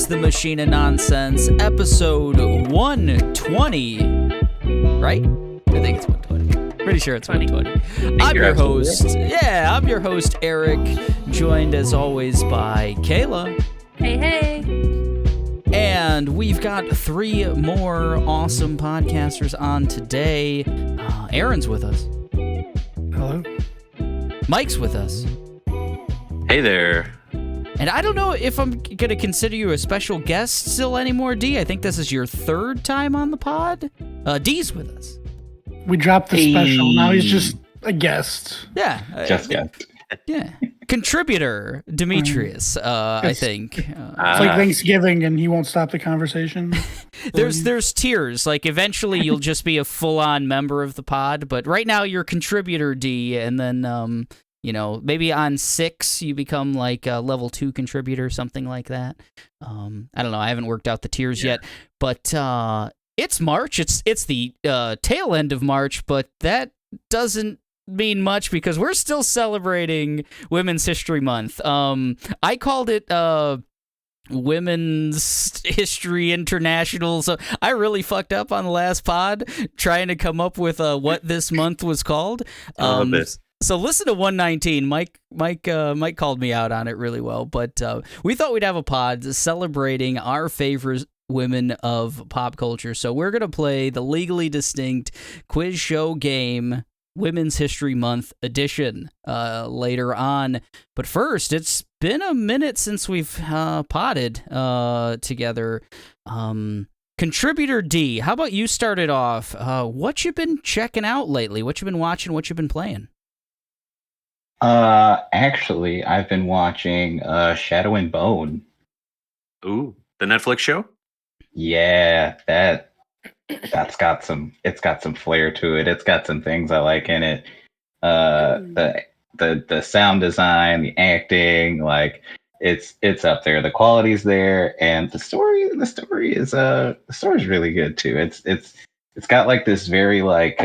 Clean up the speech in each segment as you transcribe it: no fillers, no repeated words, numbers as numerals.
the Machine of Nonsense, episode 120, right? I think it's 120. Pretty sure it's 120. I'm your host. Yeah, I'm your host, Eric, joined as always by Kayla. Hey, hey. And we've got 3 more awesome podcasters on today. Aaron's with us. Hello. Mike's with us. Hey there. And I don't know if I'm going to consider you a special guest still anymore, D. I think this is your 3rd time on the pod. D's with us. We dropped the special. Now he's just a guest. Yeah. Just guest. Yeah. Contributor, Demetrius, I think. It's like Thanksgiving and he won't stop the conversation. There's tiers. Like, eventually you'll just be a full-on member of the pod, but right now you're contributor, D, and then... maybe on 6 you become like a level 2 contributor, something like that. I don't know. I haven't worked out the tiers yet, but it's March. It's the tail end of March, but that doesn't mean much because we're still celebrating Women's History Month. I called it Women's History International, so I really fucked up on the last pod trying to come up with what this month was called. So listen to 119. Mike called me out on it really well, but we thought we'd have a pod celebrating our favorite women of pop culture. So we're going to play the legally distinct quiz show game, Women's History Month edition, later on. But first, it's been a minute since we've podded together. Contributor D, how about you start it off? What you been checking out lately? What you been watching? What you been playing? Actually, I've been watching Shadow and Bone. Ooh, the Netflix show? Yeah, it's got some flair to it. It's got some things I like in it. The sound design, the acting, like it's up there. The quality's there, and the story is really good too. It's got like this very like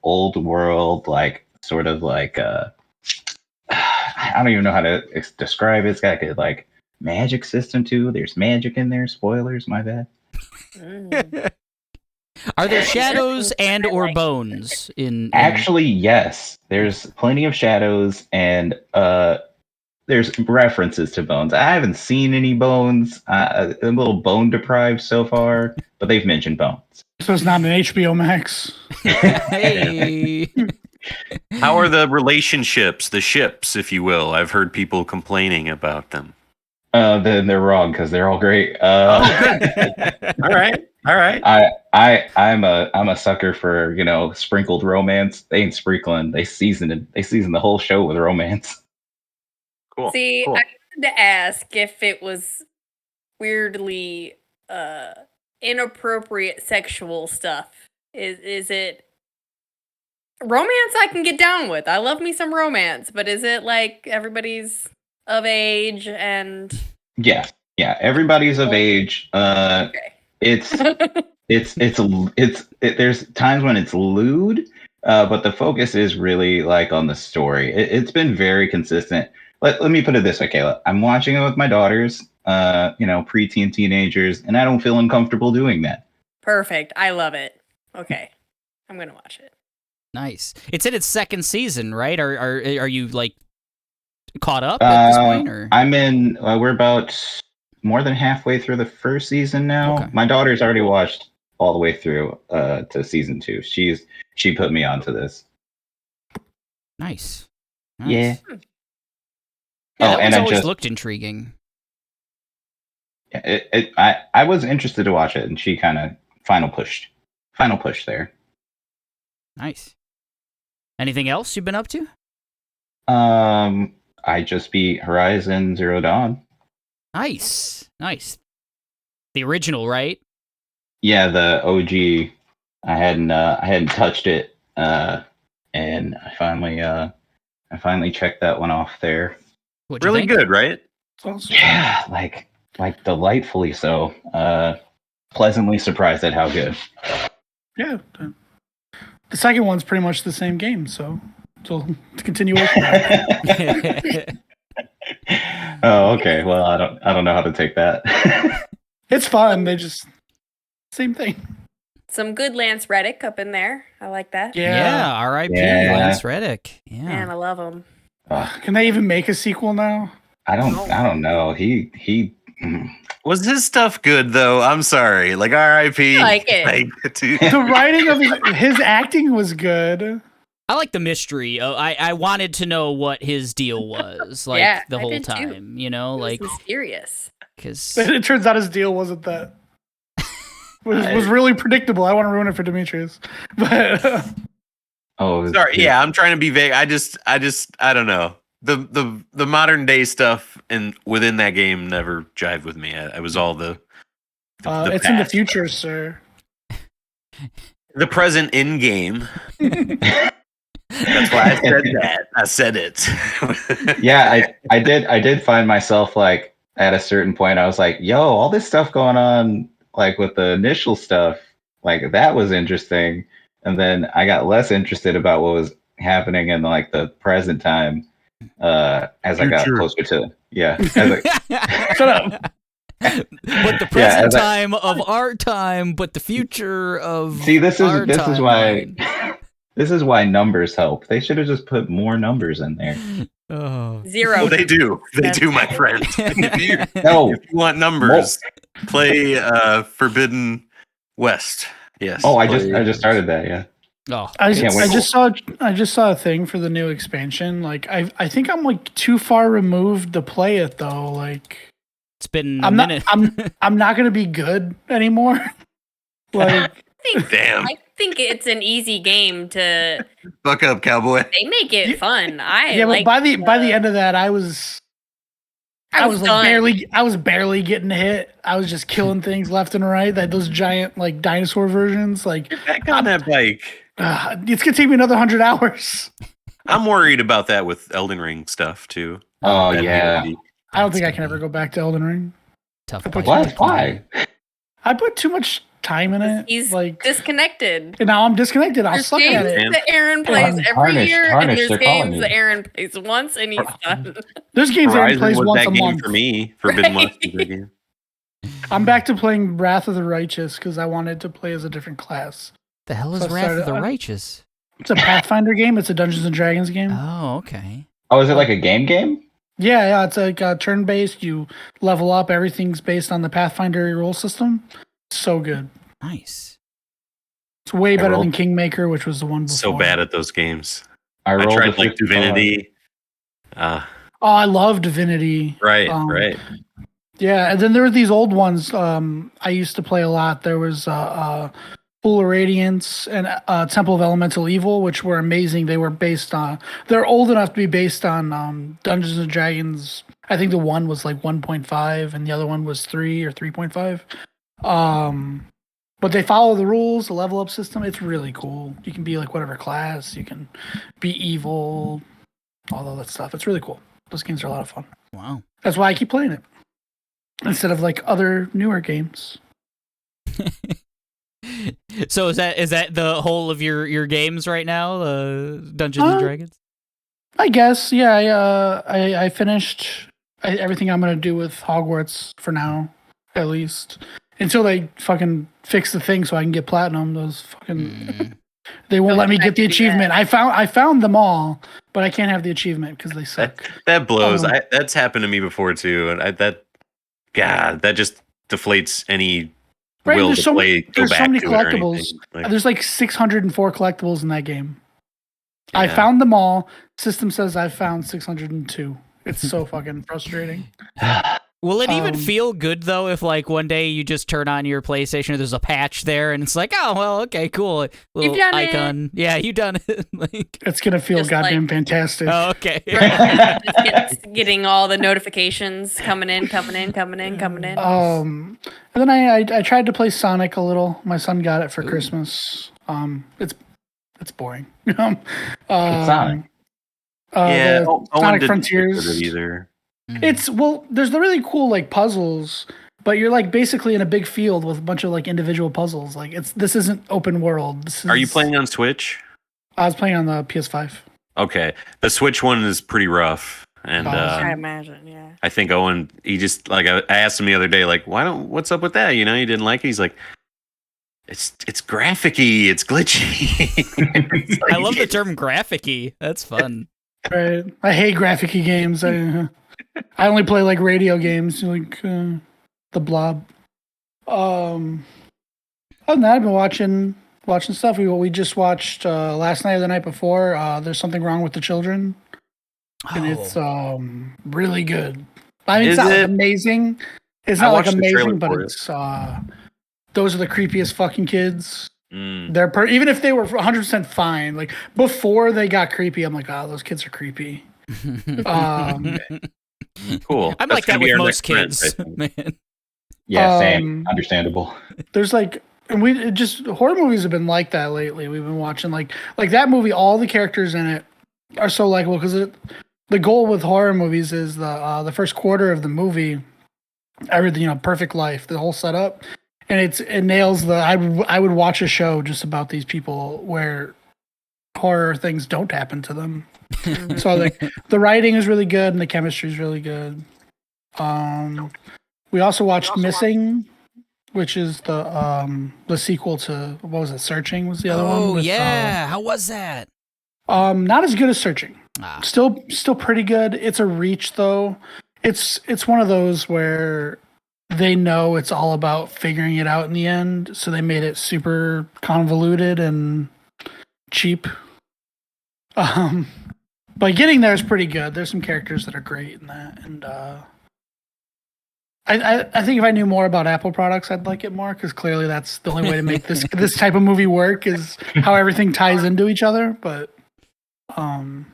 old world, like sort of like I don't even know how to describe it. It's got a good, like, magic system, too. There's magic in there. Spoilers, my bad. Are there shadows and or bones in... Actually, yes. There's plenty of shadows, and there's references to bones. I haven't seen any bones. I'm a little bone-deprived so far, but they've mentioned bones. So it's not an HBO Max. Hey... How are the relationships, the ships, if you will? I've heard people complaining about them. Then they're wrong because they're all great. Good. All right. I'm a sucker for sprinkled romance. They ain't sprinkling. They season the whole show with romance. Cool. See, cool. I wanted to ask if it was weirdly inappropriate sexual stuff. Is it? Romance I can get down with. I love me some romance, but is it like everybody's of age and... Yeah, everybody's of age. Okay. It's there's times when it's lewd, but the focus is really like on the story. It's been very consistent. Let me put it this way, Kayla. I'm watching it with my daughters, preteen teenagers, and I don't feel uncomfortable doing that. Perfect. I love it. Okay. I'm going to watch it. Nice. It's in its 2nd season, right? Are you like caught up at this point? Or? I'm in. We're about more than halfway through the 1st season now. Okay. My daughter's already watched all the way through to season 2. She put me onto this. Nice. Yeah. Yeah, and I just looked intriguing. I was interested to watch it, and she kind of final push there. Nice. Anything else you've been up to? I just beat Horizon Zero Dawn. Nice. The original, right? Yeah, the OG. I hadn't touched it, and I finally checked that one off there. Really good, right? Awesome. Yeah, like delightfully so. Pleasantly surprised at how good. Yeah. The second one's pretty much the same game, so it's a continuation. Oh, okay. Well, I don't know how to take that. It's fun. They just same thing. Some good Lance Reddick up in there. I like that. Yeah, R.I.P. Yeah. Lance Reddick. Yeah. Man, I love him. Can they even make a sequel now? I don't know. He Was his stuff good though? I'm sorry. Like R.I.P. I like it. The writing of his acting was good. I like the mystery. I wanted to know what his deal was, like Yeah, the I whole did too. time. You know, It like was mysterious. because But it turns out his deal wasn't that. Was really predictable. I want to ruin it for Demetrius, but Sorry. Yeah, I'm trying to be vague. I don't know. The modern day stuff and within that game never jived with me. I was all the it's in the future, sir. The present in game. That's why I said that. I said it. Yeah, I did find myself like at a certain point I was like, yo, all this stuff going on like with the initial stuff, like that was interesting. And then I got less interested about what was happening in like the present time as I got closer to Shut up. but the present time of our time, but the future of this is why timeline. this is why numbers help. They should have just put more numbers in there. Oh. 0. Well, they do, my friend. If you want numbers, play Forbidden West. Yes. Oh, I just started that. Yeah. Oh, I just saw a thing for the new expansion. Like I think I'm like too far removed to play it though. Like it's been a minute. I'm not gonna be good anymore. Like damn. I think it's an easy game to buck up, cowboy. They make it fun. But by the end of that, I was barely getting hit. I was just killing things left and right. Those giant like dinosaur versions. Like get back on that bike. It's gonna take me another 100 hours. I'm worried about that with Elden Ring stuff too. Oh yeah. I don't think I can ever go back to Elden Ring. Tough. What? Why? I put too much time in it. He's like disconnected. And now I'm disconnected. I'll There's suck at games it. that Aaron plays every year, and Tarnish, there's they're calling games you. that Aaron plays once and he's done. There's games Aaron Horizon plays was once that a game month. for me. Forbidden West was that game. I'm back to playing Wrath of the Righteous because I wanted to play as a different class. The hell is So I Wrath of started- the Righteous? It's a Pathfinder game. It's a Dungeons and Dragons game. Oh, okay. Oh, is it like a game? Yeah. It's like turn-based. You level up. Everything's based on the Pathfinder rule system. So good. Nice. It's way better rolled- than Kingmaker, which was the one before. So bad at those games. I I rolled tried a like 55. Divinity. Oh, I love Divinity. Right. Yeah, and then there were these old ones I used to play a lot. There was Pool of Radiance and Temple of Elemental Evil, which were amazing. They were based on... They're old enough to be based on Dungeons & Dragons. I think the one was like 1.5 and the other one was 3 or 3.5. But they follow the rules, the level up system. It's really cool. You can be like whatever class. You can be evil, all of that stuff. It's really cool. Those games are a lot of fun. Wow. That's why I keep playing it. Instead of like other newer games. So is that the whole of your games right now? Dungeons and Dragons? I guess, yeah. I finished everything I'm gonna do with Hogwarts for now, at least until they fucking fix the thing so I can get platinum. Those fucking they won't let me get the achievement. I found them all, but I can't have the achievement because they suck. That blows. That's happened to me before too, and that just deflates any will there's to so, play. Go there's back so many to it or collectibles. anything. Like, There's like 604 collectibles in that game. I Yeah. found them all. System says I found 602. It's so fucking frustrating. Will it even feel good though if like one day you just turn on your PlayStation and there's a patch there and it's like, oh well, okay, cool, little done icon. Yeah, you done it. Like, It's gonna feel Just goddamn like- fantastic. oh, okay. Just getting all the notifications coming in. And then I tried to play Sonic a little. My son got it for Christmas. It's boring. Sonic? yeah, the Owen Sonic didn't stick with Frontiers. it either. It's there's the really cool like puzzles, but you're like basically in a big field with a bunch of like individual puzzles. Like this isn't open world. Are you playing on Switch? I was playing on the PS5. Okay, the Switch one is pretty rough. And I imagine, yeah. I think Owen, he just like I asked him the other day, like, what's up with that? You know, he didn't like it. He's like, it's graphic-y, it's glitchy. It's like, I love the term graphic-y. That's fun. Right. I hate graphic-y games. I only play like radio games, like the Blob. Other than that, I've been watching stuff. We just watched last night or the night before. There's Something Wrong with the Children, and it's really good. I mean, it's not like amazing. It's not like amazing, but it's those are the creepiest fucking kids. They're even if they were 100% fine, like before they got creepy, I'm like, oh, those kids are creepy. Cool. I'm like that with most kids, man. Yeah, same. Understandable. There's like, and horror movies have been like that lately. We've been watching like that movie. All the characters in it are so likable because the goal with horror movies is the first quarter of the movie, everything, perfect life, the whole setup, and it nails the. I would watch a show just about these people where horror things don't happen to them. So like the writing is really good and the chemistry is really good. We also watched Missing, which is the sequel to what was it? Searching was the other one. Oh yeah, how was that? Not as good as Searching. Still pretty good. It's a reach though. It's one of those where they know it's all about figuring it out in the end, so they made it super convoluted and cheap. But getting there is pretty good. There's some characters that are great in that, and I think if I knew more about Apple products, I'd like it more because clearly that's the only way to make this type of movie work is how everything ties into each other. But it's a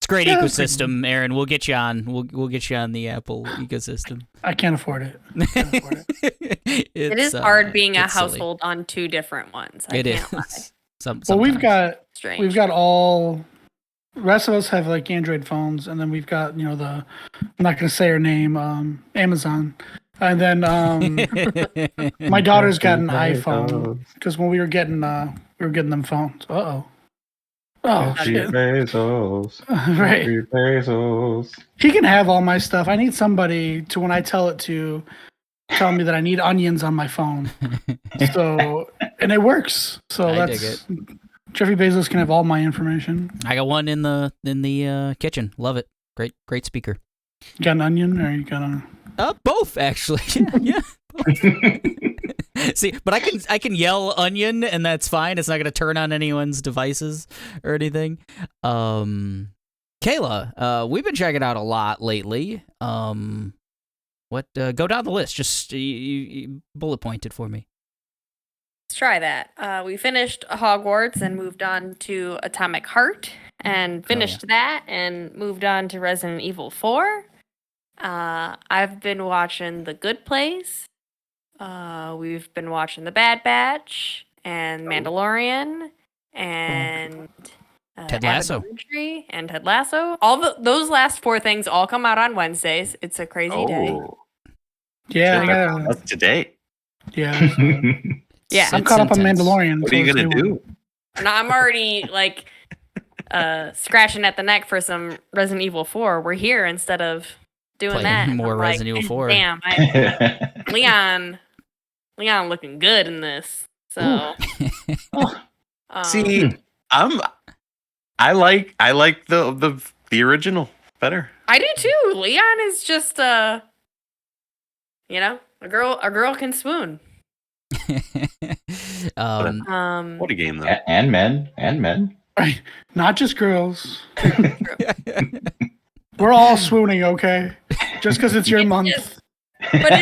great ecosystem, Aaron. We'll get you on. We'll get you on the Apple ecosystem. I can't afford it. It is hard being a household silly. On two different ones. I can't lie. Well, we've got all. The rest of us have like Android phones, and then we've got I'm not going to say her name, Amazon, and then my daughter's got an iPhone because when we were getting them phones. Oh shit! Right. He can have all my stuff. I need somebody to when I tell it to tell me that I need onions on my phone. So and it works. So I dig it. Jeffrey Bezos can have all my information. I got one in the kitchen. Love it. Great speaker. You got an onion, or you got a? Both actually. Yeah. Both. See, but I can yell onion, and that's fine. It's not going to turn on anyone's devices or anything. Kayla, we've been checking out a lot lately. What? Go down the list. Just you bullet pointed for me. Let's try that. We finished Hogwarts and moved on to Atomic Heart and finished that and moved on to Resident Evil 4. I've been watching The Good Place. We've been watching The Bad Batch and Mandalorian and Ted Lasso. And Ted Lasso. Those last 4 things all come out on Wednesdays. It's a crazy day. Yeah, that's today. Yeah. Yeah, I'm caught up on Mandalorian. What are you gonna do? And I'm already like scratching at the neck for some Resident Evil 4. We're here instead of doing that. More Resident Evil 4. Damn, Leon looking good in this. So see, I like the original better. I do too. Leon is just a girl can swoon. What a game though. And men. Right. Not just girls. We're all swooning, okay? Just because it's your month. But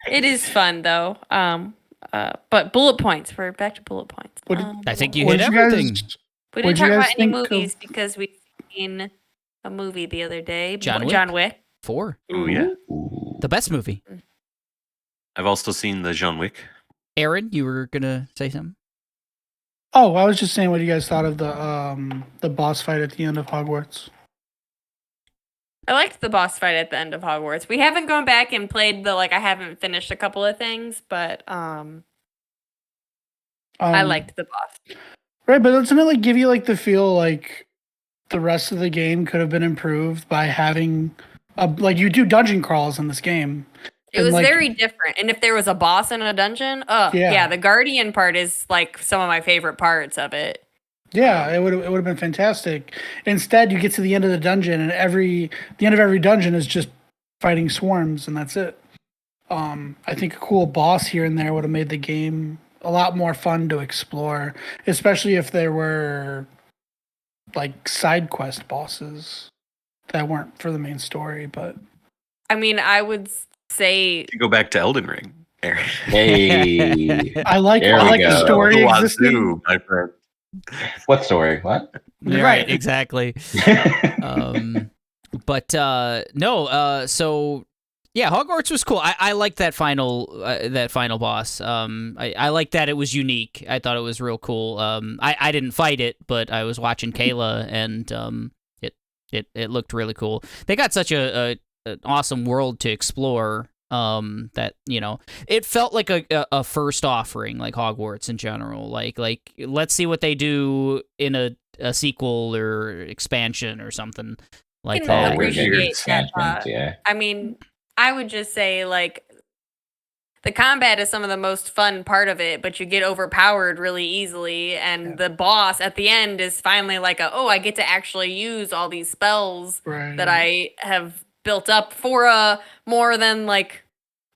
it is fun though. But bullet points. We're back to bullet points. I think you hit everything. We didn't talk about any movies because we've seen a movie the other day. John Wick 4. Oh yeah. The best movie. I've also seen the John Wick. Aaron, you were gonna say something? Oh, I was just saying what you guys thought of the boss fight at the end of Hogwarts. I liked the boss fight at the end of Hogwarts. We haven't gone back and played I haven't finished a couple of things, but I liked the boss. Right, but doesn't it give you the feel the rest of the game could have been improved by having like you do dungeon crawls in this game. It was very different. And if there was a boss in a dungeon, the guardian part is like some of my favorite parts of it. Yeah, it would have been fantastic. Instead, you get to the end of the dungeon, and the end of every dungeon is just fighting swarms, and that's it. I think a cool boss here and there would have made the game a lot more fun to explore, especially if there were like side quest bosses that weren't for the main story. But I mean, I would say go back to Elden Ring. Hey, I like the story existing. My friend. What story? What? Right, exactly. So yeah, Hogwarts was cool. I liked that final boss. I liked that it was unique. I thought it was real cool. I didn't fight it, but I was watching Kayla, and it looked really cool. They got such an awesome world to explore. That it felt like a first offering, like Hogwarts in general. Like let's see what they do in a sequel or expansion or something like that. Appreciate that. Yeah. I mean, I would just say like the combat is some of the most fun part of it, but you get overpowered really easily, and the boss at the end is finally like I get to actually use all these spells that I have built up for more than like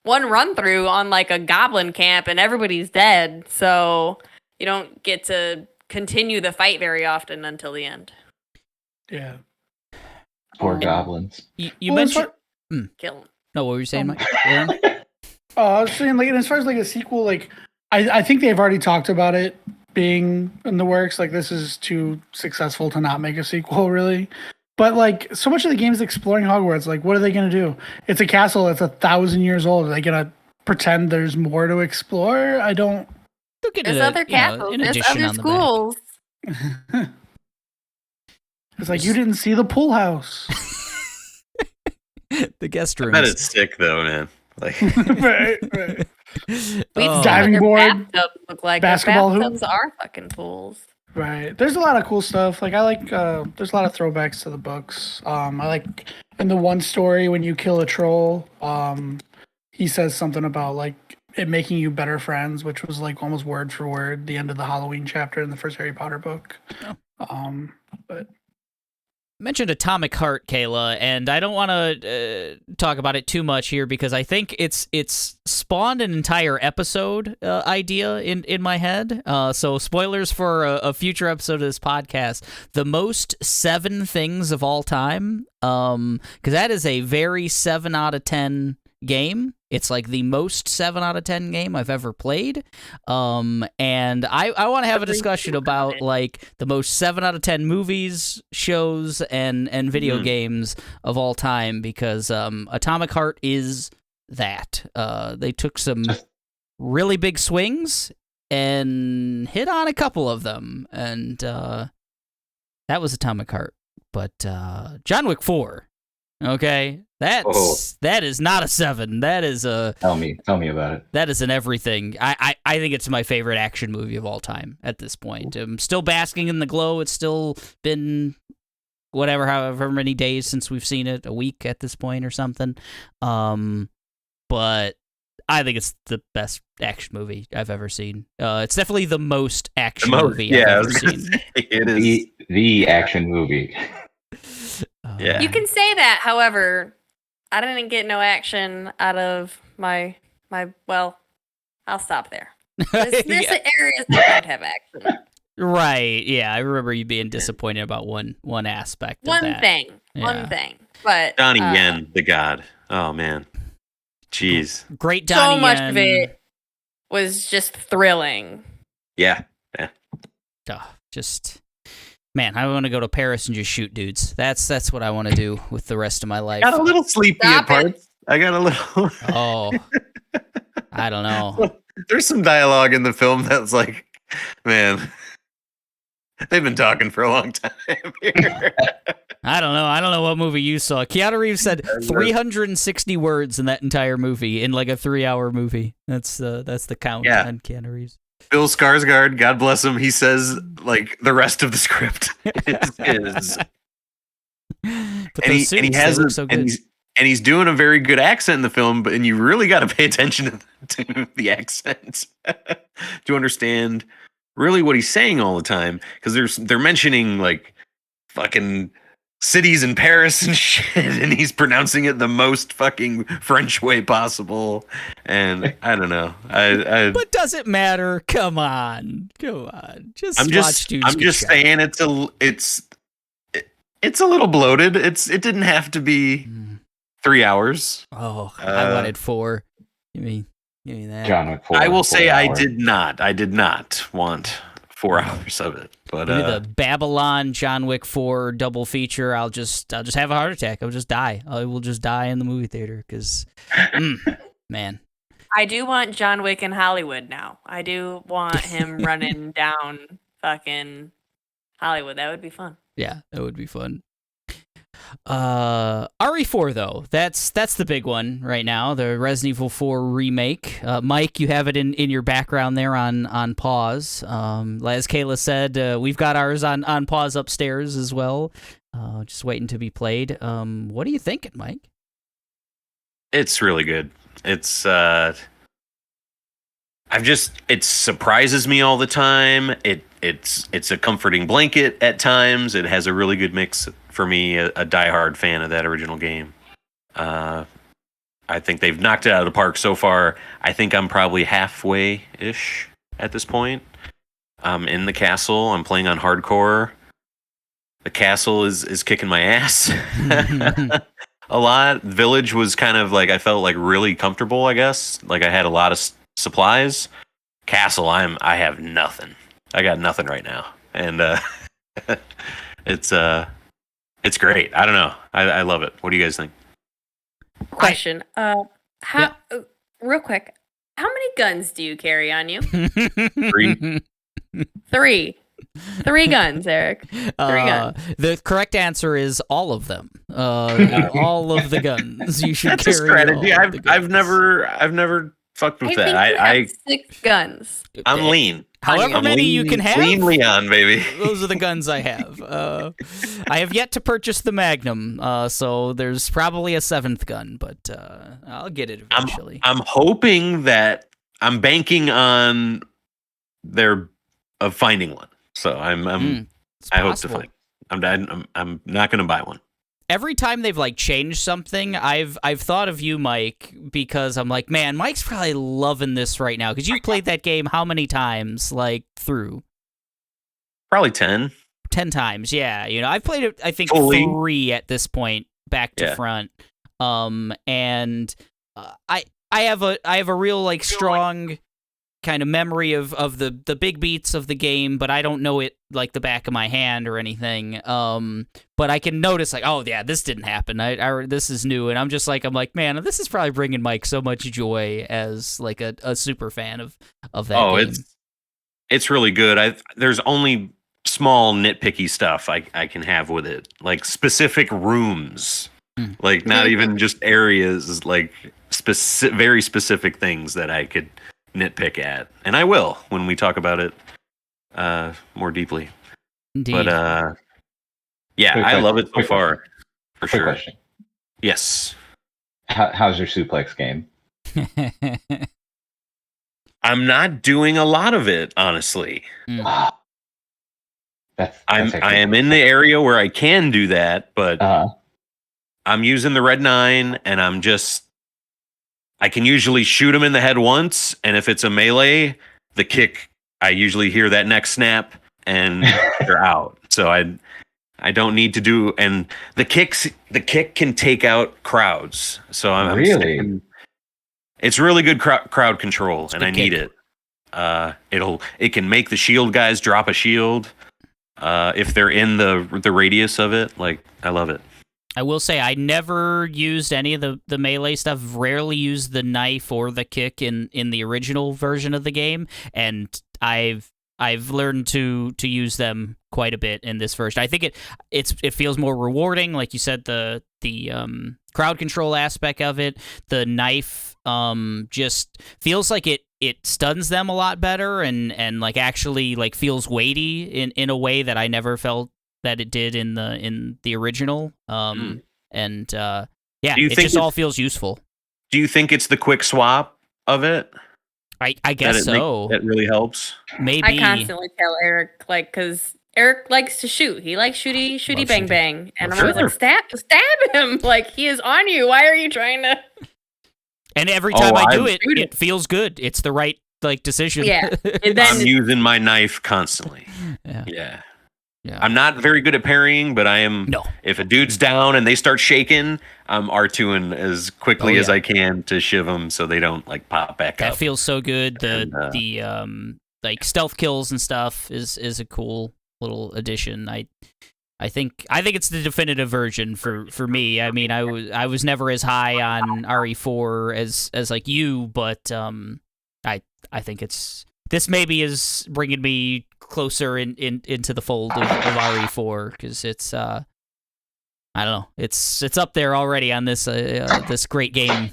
one run through on like a goblin camp, and everybody's dead. So you don't get to continue the fight very often until the end. Yeah. Poor goblins. You mentioned kill them. No, what were you saying, Mike? I was saying, like, as far as like a sequel, like I think they've already talked about it being in the works. Like, this is too successful to not make a sequel, really. But like, so much of the game is exploring Hogwarts. Like, what are they gonna do? It's a castle that's 1,000 years old. Are they gonna pretend there's more to explore? I don't. There's other castles. There's other schools. It's like, you didn't see the pool house. The guest rooms. I bet it's sick though, man. Like right. Diving board, look like basketball hoops are fucking pools. Right. There's a lot of cool stuff. Like, I like, there's a lot of throwbacks to the books. I like in the one story when you kill a troll, he says something about like it making you better friends, which was like almost word for word the end of the Halloween chapter in the first Harry Potter book. But mentioned Atomic Heart, Kayla, and I don't want to talk about it too much here because I think it's spawned an entire episode idea in my head. So spoilers for a future episode of this podcast. The most 7 things of all time, because that is a very 7 out of 10 game. It's like the most 7 out of 10 game I've ever played. And I want to have a discussion about like the most 7 out of 10 movies, shows, and video games of all time because Atomic Heart is that. They took some really big swings and hit on a couple of them. And that was Atomic Heart. But John Wick 4, okay? That is not a 7. That is a... Tell me about it. That is an everything. I think it's my favorite action movie of all time at this point. I'm still basking in the glow. It's still been however many days since we've seen it, a week at this point or something. But I think it's the best action movie I've ever seen. It's definitely the most action movie I've ever seen. It is the action movie. Yeah. You can say that, however, I didn't get no action out of my well, I'll stop there. There's areas that don't have action. Right, yeah. I remember you being disappointed about one aspect of that. One thing. But Donnie Yen, the god. Oh man. Jeez. Great Donnie Yen. So much of it was just thrilling. Yeah. Man, I want to go to Paris and just shoot dudes. That's what I want to do with the rest of my life. Got a little sleepy at parts. I got a little. Oh, I don't know. There's some dialogue in the film that's like, man, they've been talking for a long time here. I don't know what movie you saw. Keanu Reeves said 360 words in that entire movie in like a 3-hour movie. That's the count on Keanu Reeves. Bill Skarsgård, God bless him, he says like the rest of the script is But those suits, he has look so good. And he's doing a very good accent in the film, and you really got to pay attention to the accent to understand really what he's saying all the time. Because they're mentioning like fucking cities in Paris and shit, and he's pronouncing it the most fucking French way possible. And I don't know. But does it matter? Come on. I'm just saying it's a little bloated. It didn't have to be 3 hours. Oh, I wanted 4. Give me that. John Wick 4. I will say I did not want 4 hours of it. But the Babylon John Wick 4 double feature, I'll just have a heart attack. I'll just die. I will just die in the movie theater because, man. I do want John Wick in Hollywood now. I do want him running down fucking Hollywood. That would be fun. Yeah, that would be fun. RE4 though, that's the big one right now. The Resident Evil 4 remake. Mike, you have it in your background there on pause. As Kayla said, we've got ours on pause upstairs as well. Just waiting to be played. What are you thinking, Mike? It's really good. It's it surprises me all the time. It's a comforting blanket at times. It has a really good mix for me, a diehard fan of that original game. I think they've knocked it out of the park so far. I think I'm probably halfway-ish at this point. I'm in the castle. I'm playing on hardcore. The castle is kicking my ass a lot. Village was kind of like, I felt like really comfortable, I guess. Like I had a lot of supplies. Castle, I have nothing. I got nothing right now. And it's great. I don't know. I love it. What do you guys think? Question. Real quick, how many guns do you carry on you? 3. 3 guns, Eric. 3 guns. The correct answer is all of them. All of the guns you should That's carry. A strategy. I've never fucked with that. I have 6 guns. I'm lean. However many you can have. Lean Leon, baby. Those are the guns I have. I have yet to purchase the Magnum, so there's probably a 7th gun, but I'll get it eventually. I'm hoping that I'm banking on finding one. So I hope to find. I'm not going to buy one. Every time they've like changed something, I've thought of you, Mike, because I'm like, man, Mike's probably loving this right now because you played that game how many times, like through? Probably 10 times. Yeah, I've played it. I think fully. 3 at this point, back to front. And I have a real like strong kind of memory of the big beats of the game, but I don't know it like the back of my hand or anything. But I can notice like, oh yeah, this didn't happen. This is new, and I'm like, man, this is probably bringing Mike so much joy as like a super fan of that game. It's really good. There's only small nitpicky stuff I can have with it, like specific rooms, like not even just areas, like very specific things that I could nitpick at, and I will when we talk about it more deeply. Indeed. But yeah, I love it so far, for sure. Question. Yes. How's your suplex game? I'm not doing a lot of it, honestly. I am in the area where I can do that, but I'm using the Red 9, and I can usually shoot him in the head once, and if it's a melee, the kick, I usually hear that next snap, and they're out. So I don't need to do, and the kick can take out crowds. So I'm really, it's really good crowd control, and I need it. It can make the shield guys drop a shield if they're in the radius of it. Like, I love it. I will say I never used any of the melee stuff. Rarely used the knife or the kick in the original version of the game, and I've learned to use them quite a bit in this version. I think it feels more rewarding, like you said. The crowd control aspect of it, the knife just feels like it stuns them a lot better, and like actually like feels weighty in a way that I never felt that it did in the original. And yeah, Do you it think just all feels useful. Do you think it's the quick swap of it? I guess so. That really helps. Maybe. I constantly tell Eric, like, because Eric likes to shoot. He likes shooty bang bang, and I'm always like, stab him! Like, he is on you. Why are you trying to? And every time I do it, it feels good. It's the right decision. Yeah. And then I'm using my knife constantly. Yeah. I'm not very good at parrying, but I am. No. If a dude's down and they start shaking, I'm R2ing as quickly as I can to shiv them so they don't pop back up. That feels so good. The stealth kills and stuff is a cool little addition. I think it's the definitive version for me. I mean, I was never as high on RE4 as like you, but I think this maybe is bringing me closer into the fold of RE4 because it's I don't know, it's up there already on this this great game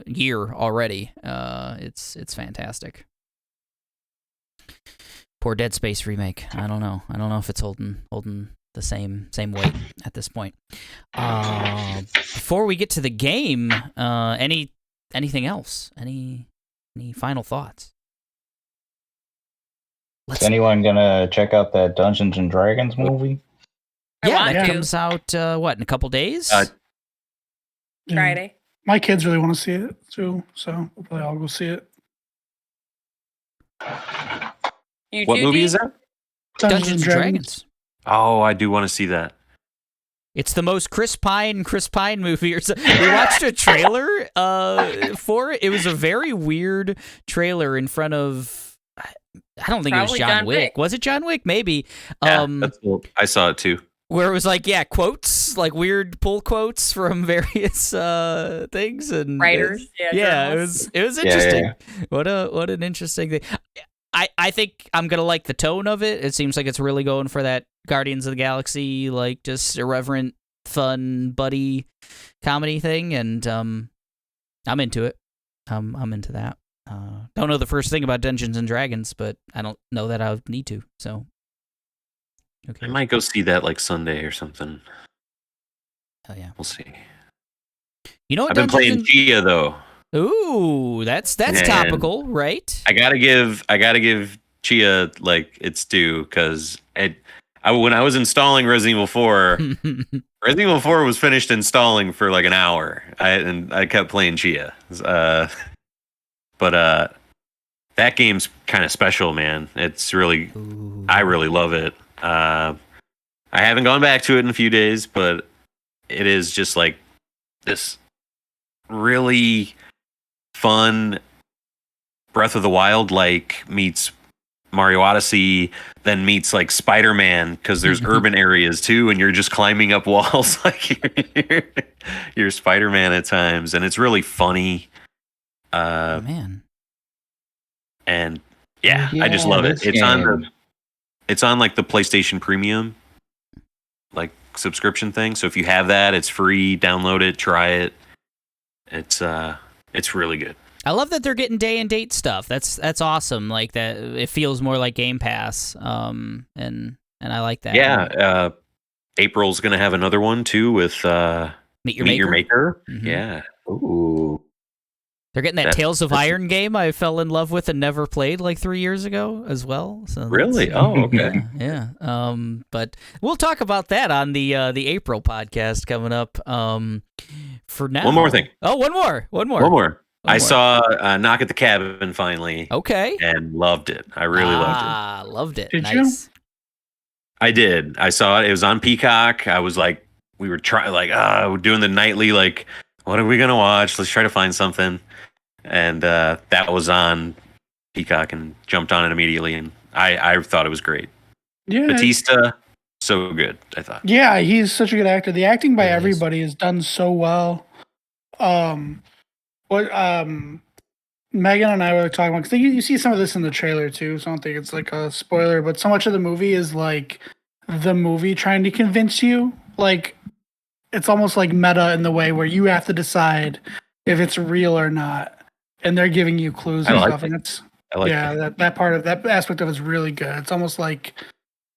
year already. It's fantastic. Poor Dead Space remake. I don't know if it's holding the same weight at this point. Before we get to the game, anything else? Any final thoughts? Is anyone gonna check out that Dungeons and Dragons movie? Yeah, that comes out in a couple days? Friday. My kids really want to see it too, so we'll probably all go see it. What movie is that? Dungeons and Dragons. Oh, I do want to see that. It's the most Chris Pine movie. We watched a trailer for it. It was a very weird trailer in front of. I don't think Probably it was John Wick. Was it John Wick? Maybe. Yeah, that's cool. I saw it too. Where it was quotes, weird pull quotes from various things and writers. It was interesting. Yeah. What an interesting thing. I think I'm gonna like the tone of it. It seems like it's really going for that Guardians of the Galaxy, just irreverent, fun, buddy comedy thing, and I'm into it. I'm into that. Don't know the first thing about Dungeons and Dragons, but I don't know that I need to. So, okay. I might go see that Sunday or something. Oh yeah, we'll see. You know what? I've been playing Chia though. Ooh, that's topical, right? I gotta give Chia its due because when I was installing Resident Evil 4, Resident Evil 4 was finished installing for an hour. I kept playing Chia. But that game's kind of special, man. It's really, I really love it. I haven't gone back to it in a few days, but it is just this really fun Breath of the Wild meets Mario Odyssey, then meets Spider-Man because there's urban areas too, and you're just climbing up walls you're Spider-Man at times, and it's really funny. Man. And I just love it. It's on the PlayStation Premium subscription thing. So if you have that, it's free. Download it, try it. It's really good. I love that they're getting day and date stuff. That's awesome. That it feels more like Game Pass. And I like that. Yeah. April's gonna have another one too with Meet Your Maker. Mm-hmm. Yeah. Ooh. They're getting that Tales of Iron game I fell in love with and never played 3 years ago as well. So really? Oh, okay. Yeah. But we'll talk about that on the April podcast coming up. For now, one more thing. Oh, one more. I saw Knock at the Cabin finally. Okay. And loved it. I really loved it. Loved it. Did nice. you? I did. I saw it. It was on Peacock. I was we were trying we're doing the nightly what are we gonna watch? Let's try to find something. And that was on Peacock and jumped on it immediately, and I thought it was great. Yeah, Batista, so good. I thought. Yeah, he's such a good actor. The acting by everybody is done so well. Megan and I were talking about because you see some of this in the trailer too, so I don't think it's a spoiler. But so much of the movie is the movie trying to convince you. It's almost meta in the way where you have to decide if it's real or not. And they're giving you clues and stuff, and it's that part of that aspect of it's really good. It's almost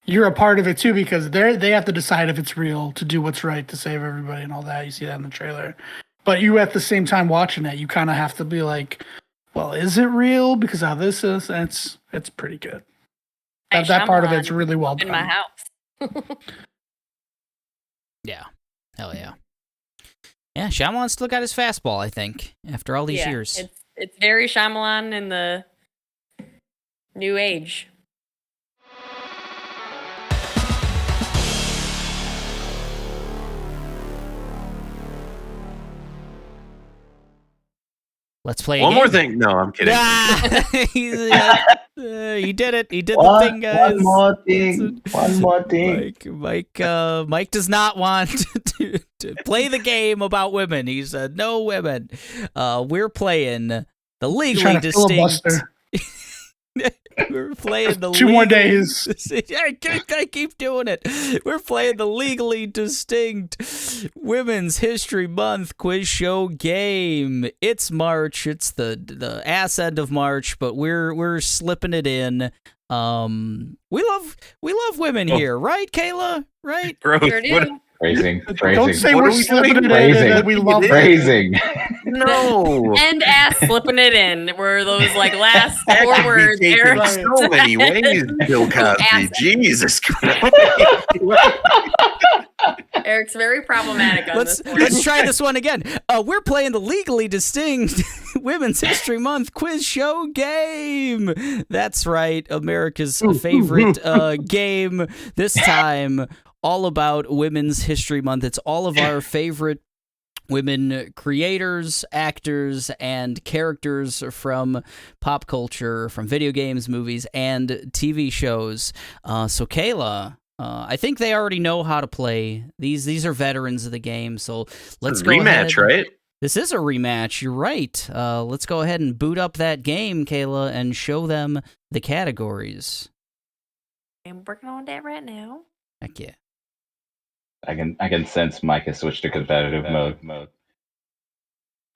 you're a part of it too because they have to decide if it's real to do what's right to save everybody and all that. You see that in the trailer. But you at the same time watching it, you kind of have to be like, well, is it real? Because how this is, and it's pretty good. That part of it's really well done. In my house. Yeah. Hell yeah. Yeah, Shyamalan still got his fastball, I think, after all these years. It's very Shyamalan in the new age. Let's play One game. more thing. No, I'm kidding. He did it. He did the thing, guys. One more thing. Mike does not want to play the game about women. He said no women. We're playing the legally distinct. We're playing the 2 more days. I keep doing it. We're playing the legally distinct Women's History Month quiz show game. It's March. It's the ass end of March, but we're slipping it in. We love women here, right, Kayla? Right? Sure do. Phrasing. Don't say we're slipping it in and we love phrasing. No. And ass slipping it in were those last 4 words. Eric. So many ways, Bill Cosby. Jesus Christ. Eric's very problematic on this one. Let's try this one again. We're playing the legally distinct Women's History Month quiz show game. That's right, America's favorite game. This time, all about Women's History Month. It's all of our favorite women creators, actors, and characters from pop culture, from video games, movies, and TV shows. So, Kayla, I think they already know how to play. These are veterans of the game, so let's go ahead. Rematch, right? This is a rematch. You're right. Let's go ahead and boot up that game, Kayla, and show them the categories. I'm working on that right now. Heck yeah. I can sense Mike has switched to competitive mode.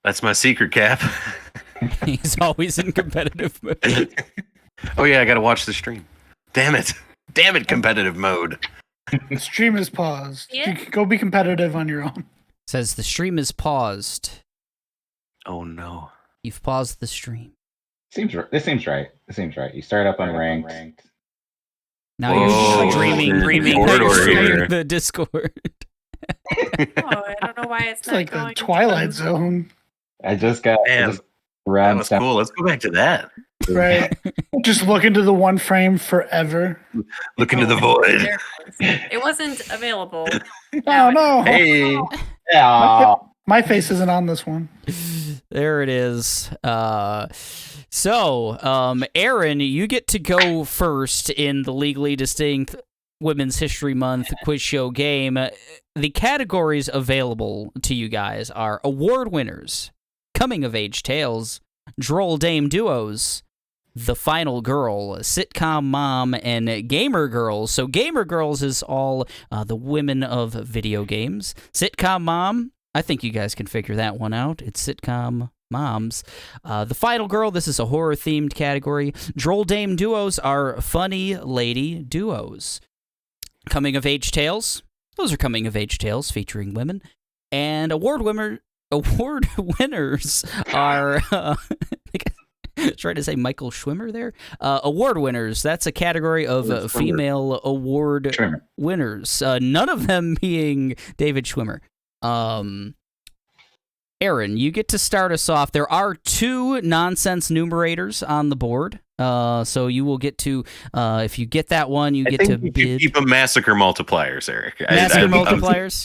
That's my secret, Cap. He's always in competitive mode. Oh yeah, I gotta watch the stream. Damn it, competitive mode. The stream is paused. Yeah. You can go be competitive on your own. Says the stream is paused. Oh no. You've paused the stream. This seems right. You start up unranked. Now Whoa, you're streaming the Discord. I don't know why it's not like going the Twilight Zone. I just got Damn. That was cool. Let's go back to that. Right. Just look into the one frame forever. Look into the void. It wasn't available. Oh no. Hey. Yeah. My face isn't on this one. There it is. So, Aaron, you get to go first in the legally distinct Women's History Month quiz show game. The categories available to you guys are award winners, coming of age tales, droll dame duos, the final girl, sitcom mom, and gamer girls. So gamer girls is all the women of video games. Sitcom mom, I think you guys can figure that one out. It's sitcom moms. The final girl, this is a horror-themed category. Droll dame duos are funny lady duos. Coming of age tales, those are coming of age tales featuring women. And award winners are trying to say Michael Schwimmer there. Award winners, that's a category of female award winners. None of them being David Schwimmer. Aaron, you get to start us off. There are 2 nonsense numerators on the board. So you will get to, if you get that one, you get to bid. Keep them massacre multipliers, Eric. Massacre multipliers?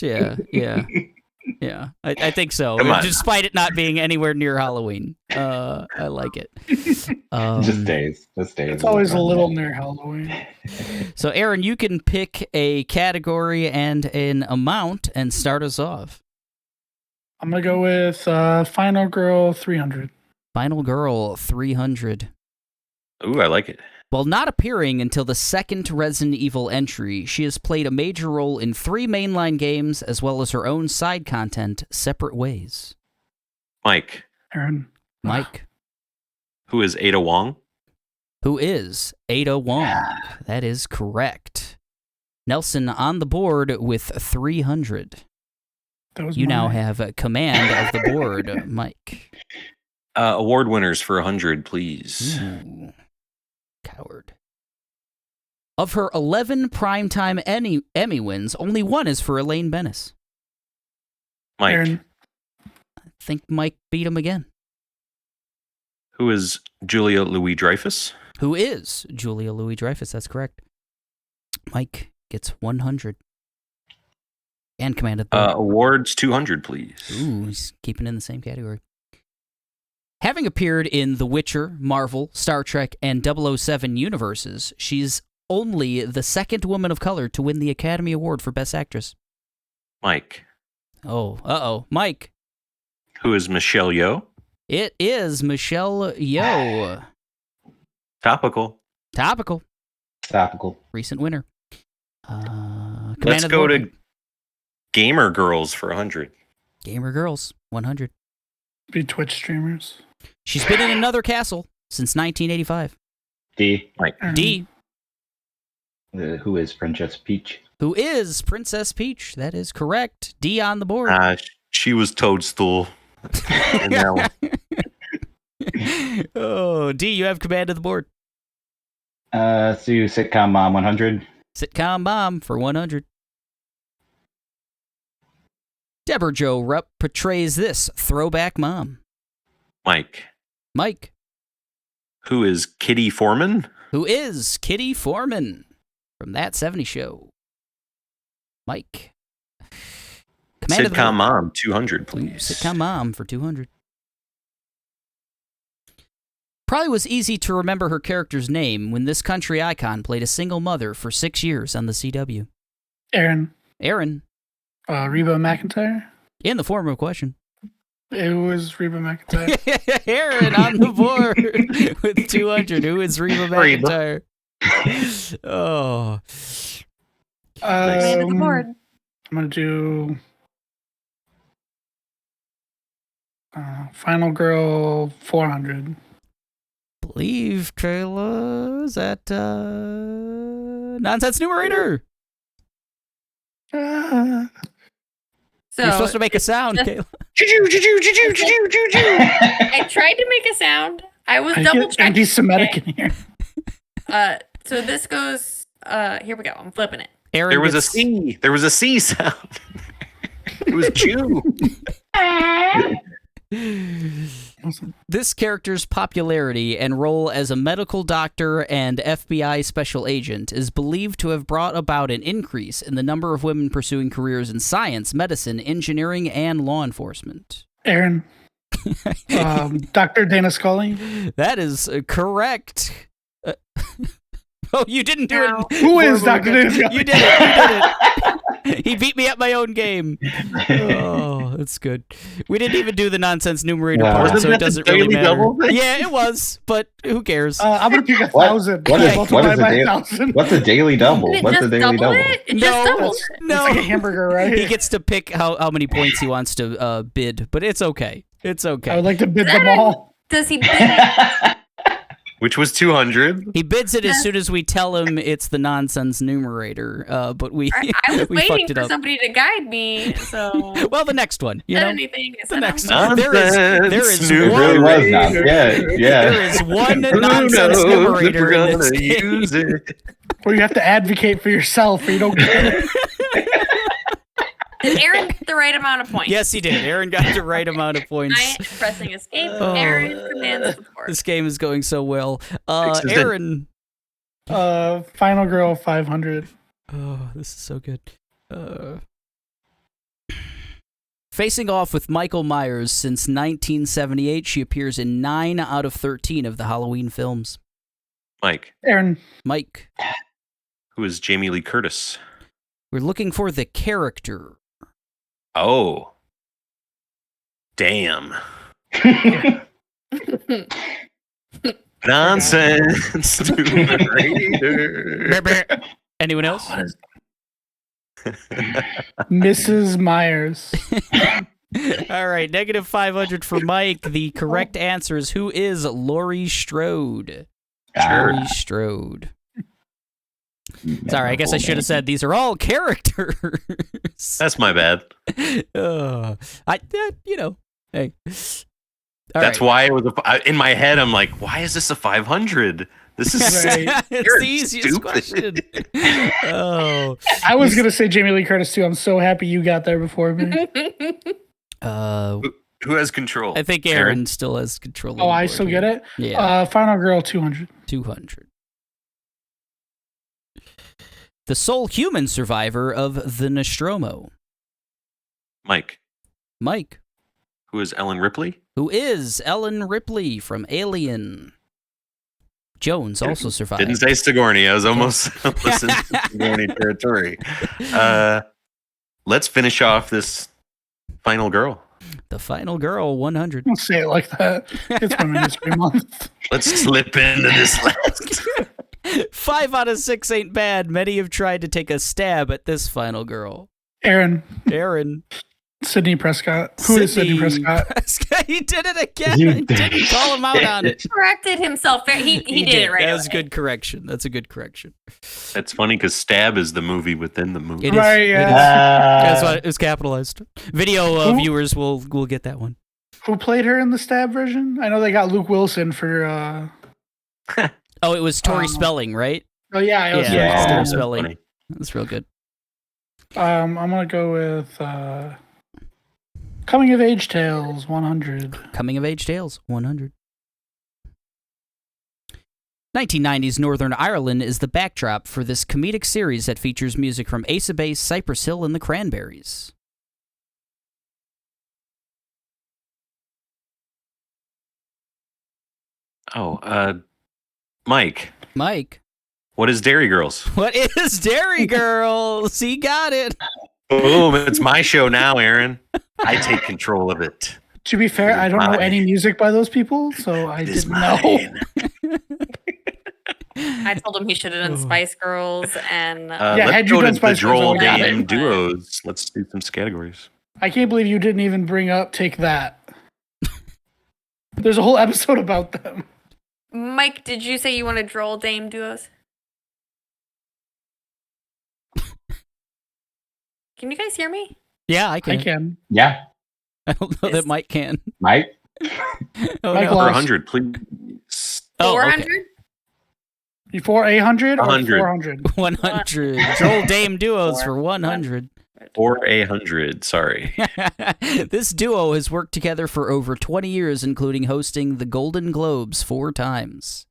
Yeah. I think so. Despite it not being anywhere near Halloween. I like it. Just days. It's always a little near Halloween. So, Aaron, you can pick a category and an amount and start us off. I'm going to go with Final Girl 300. Final Girl 300. Ooh, I like it. While not appearing until the second Resident Evil entry, she has played a major role in 3 mainline games as well as her own side content, Separate Ways. Mike. Aaron. Mike. Who is Ada Wong? Who is Ada Wong? That is correct. Nelson on the board with 300. You now have command of the board, Mike. Award winners for 100, please. Ooh. Coward. Of her 11 primetime Emmy wins, only one is for Elaine Bennis. Mike. Aaron. I think Mike beat him again. Who is Julia Louis-Dreyfus? Who is Julia Louis-Dreyfus? That's correct. Mike gets 100. And command of the board. Awards 200, please. Ooh, he's keeping in the same category. Having appeared in The Witcher, Marvel, Star Trek, and 007 universes, she's only the second woman of color to win the Academy Award for Best Actress. Mike. Oh, Mike. Who is Michelle Yeoh? It is Michelle Yeoh. Topical. Recent winner. Let's go to Gamer Girls for 100. Gamer Girls, 100. Be Twitch streamers. She's been in another castle since 1985. D. Mike. D. Who is Princess Peach? Who is Princess Peach? That is correct. D on the board. She was Toadstool. In that one. Oh, D, you have command of the board. So Sitcom Mom 100. Sitcom Mom for 100. Deborah Jo Rupp portrays this throwback mom. Mike. Who is Kitty Foreman? Who is Kitty Foreman from That 70s Show? Mike. Sitcom Mom, 200, please. Sitcom Mom for 200. Probably was easy to remember her character's name when this country icon played a single mother for 6 years on the CW. Aaron. Reba McEntire? In the form of a question. It was Reba McEntire. Aaron on the board with 200. Who is Reba McEntire? Oh. Man of the board. I'm going to do Final Girl 400. Believe, Kayla, is that Nonsense Numerator? So you're supposed to make a sound, Kayla. I tried to make a sound. I was double checking. Anti-Semitic in here. So this goes. Here we go. I'm flipping it. Aaron there was a C. There was a C sound. It was Jew. This character's popularity and role as a medical doctor and FBI special agent is believed to have brought about an increase in the number of women pursuing careers in science, medicine, engineering, and law enforcement. Aaron. Dr. Dana Scully. That is correct. Oh, you didn't do it. Who is Dr. Dana Scully? You did it. He beat me at my own game. Oh, that's good. We didn't even do the nonsense numerator part, so it doesn't really matter. Yeah, it was, but who cares? I'm going to pick 1,000. What's a daily double? What's a daily double? It just doubles. No. It's like a hamburger, right? He gets to pick how many points he wants to bid, but it's okay. It's okay. I would like to bid them all. Does he bid? Which was 200. He bids it as soon as we tell him it's the nonsense numerator, but we I was we waiting fucked it for up. somebody to guide me, so... Well, the next one, you know? The next one. There is It really was not. Yeah. There is one nonsense numerator in this game. Where you have to advocate for yourself or you don't get it. Did Aaron get the right amount of points? Yes, he did. Aaron got the right amount of points. I am pressing escape. Aaron commands the board. This game is going so well. Aaron. Final Girl 500. Oh, this is so good. Facing off with Michael Myers since 1978, she appears in 9 out of 13 of the Halloween films. Aaron. Mike. Who is Jamie Lee Curtis? We're looking for the character. Oh. Damn. Nonsense. Anyone else? Mrs. Myers. All right, negative 500 for Mike. The correct answer is who is Laurie Strode? Laurie Strode. Sorry, I guess I should have said these are all characters. That's my bad. Hey. That's why it was in my head. I'm like, why is this a 500? This is it's the easiest stupid. question. Oh, I was gonna say Jamie Lee Curtis too. I'm so happy you got there before me. Who has control? I think Aaron still has control. Oh, I still get it. Yeah. Final Girl 200. 200. The sole human survivor of the Nostromo. Mike. Who is Ellen Ripley? Who is Ellen Ripley from Alien. Jones also survived. Didn't say Sigourney. I was almost in Sigourney territory. Let's finish off this Final Girl. The Final Girl 100. Don't say it like that. It's Women's History Month. Let's slip into this list. 5 out of 6 ain't bad. Many have tried to take a stab at this Final Girl. Aaron. Sydney Prescott. Who is Sydney Prescott? He did it again. He didn't call him out on it. He corrected himself. He did it right. That was a good correction. That's a good correction. That's funny because Stab is the movie within the movie. It is. Right, yeah. That's why it was capitalized. Video viewers will get that one. Who played her in the Stab version? I know they got Luke Wilson for... Oh, it was Tori Spelling, right? Oh, yeah. It was Tori Spelling. That's real good. I'm going to go with... Coming of Age Tales 100. Coming of Age Tales 100. 1990s Northern Ireland is the backdrop for this comedic series that features music from Ace of Base, Cypress Hill, and the Cranberries. Mike. What is Dairy Girls? What is Dairy Girls? He got it. Boom, it's my show now, Aaron. I take control of it. To be fair, I don't know any music by those people, so I didn't know. I told him he should have done Spice Girls and... let's go to the Droll Dame duos. Let's do some categories. I can't believe you didn't even bring up Take That. There's a whole episode about them. Mike, did you say you wanted Droll Dame duos? Can you guys hear me? Yeah, I can. Yeah. I don't know that Mike can. Mike? Mike For 100, please. 400? Before 800 or 100. 400? 100. Droll Dame duos for 100. Or 100, sorry. This duo has worked together for over 20 years, including hosting the Golden Globes 4 times.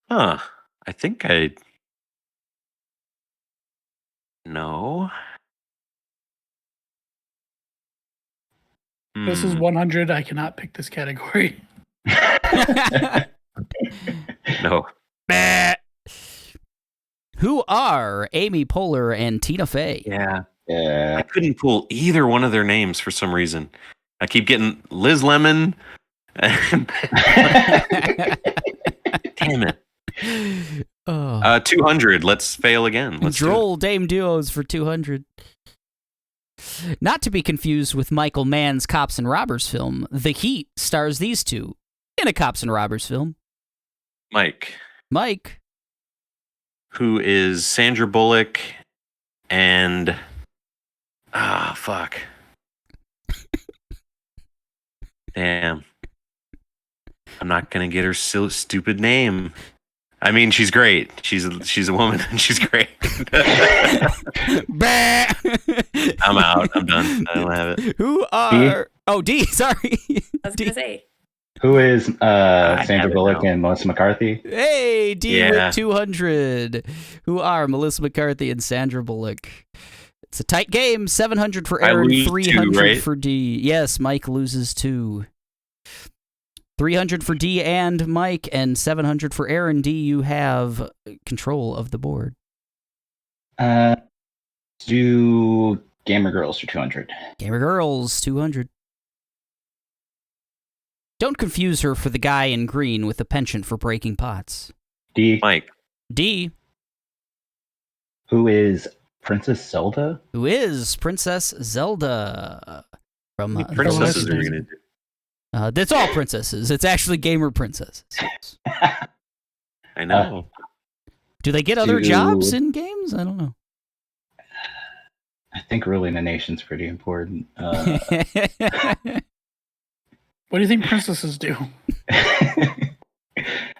I think I... No. This is 100. I cannot pick this category. No. Who are Amy Poehler and Tina Fey? Yeah. I couldn't pull either one of their names for some reason. I keep getting Liz Lemon. Damn it. 200. Let's fail again. Droll Dame duos for 200. Not to be confused with Michael Mann's Cops and Robbers film, The Heat stars these two in a Cops and Robbers film. Mike. Who is Sandra Bullock and... fuck. Damn. I'm not going to get her stupid name. I mean, she's great. She's a woman and she's great. I'm out. I'm done. I don't have it. Who are... D? Oh, D. Sorry. I was going to say. Who is Sandra Bullock and Melissa McCarthy? Hey, D with 200. Who are Melissa McCarthy and Sandra Bullock? It's a tight game. 700 for Aaron, 300 for D. Yes, Mike loses 2. 300 for D and Mike, and 700 for Aaron. D, you have control of the board. Do Gamer Girls for 200. Gamer Girls, 200. Don't confuse her for the guy in green with a penchant for breaking pots. D. Mike. D. Who is Princess Zelda? Who is Princess Zelda? From princesses are you going to do? That's all princesses. It's actually gamer princesses. I know. Do they get other jobs in games? I don't know. I think ruling a nation's pretty important. What do you think princesses do?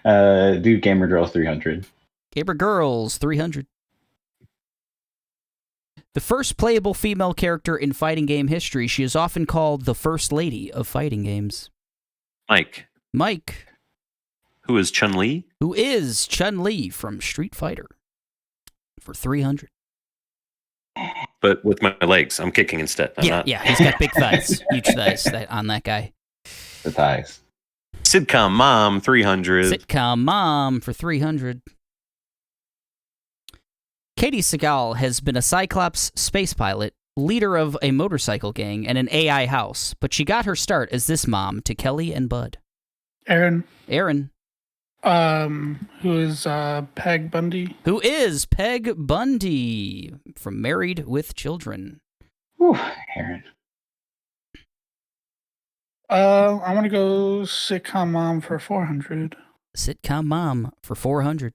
Do Gamer Girls 300. Gamer Girls 300. The first playable female character in fighting game history, she is often called the First Lady of fighting games. Mike. Who is Chun-Li? Who is Chun-Li from Street Fighter for 300. But with my legs, I'm kicking instead. Yeah, he's got big thighs, huge thighs on that guy. The thighs. Sitcom Mom, 300. Sitcom Mom for 300. Katie Seagal has been a Cyclops space pilot, leader of a motorcycle gang, and an AI house, but she got her start as this mom to Kelly and Bud. Aaron. Who is Peg Bundy? Who is Peg Bundy from Married with Children? Whew, Aaron. I want to go Sitcom Mom for 400. Sitcom Mom for 400.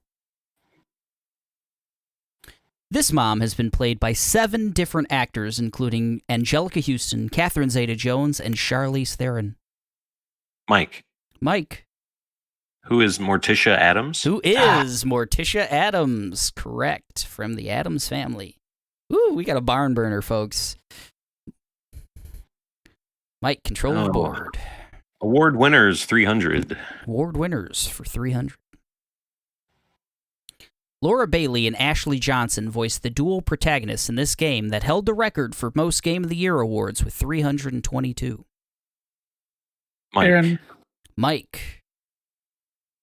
This mom has been played by 7 different actors, including Angelica Houston, Catherine Zeta-Jones, and Charlize Theron. Mike. Who is Morticia Addams? Morticia Addams? Correct. From the Addams family. Ooh, we got a barn burner, folks. Mike, control the board. Award winners, 300. Award winners for 300. Laura Bailey and Ashley Johnson voiced the dual protagonists in this game that held the record for most Game of the Year awards with 322. Aaron. Mike.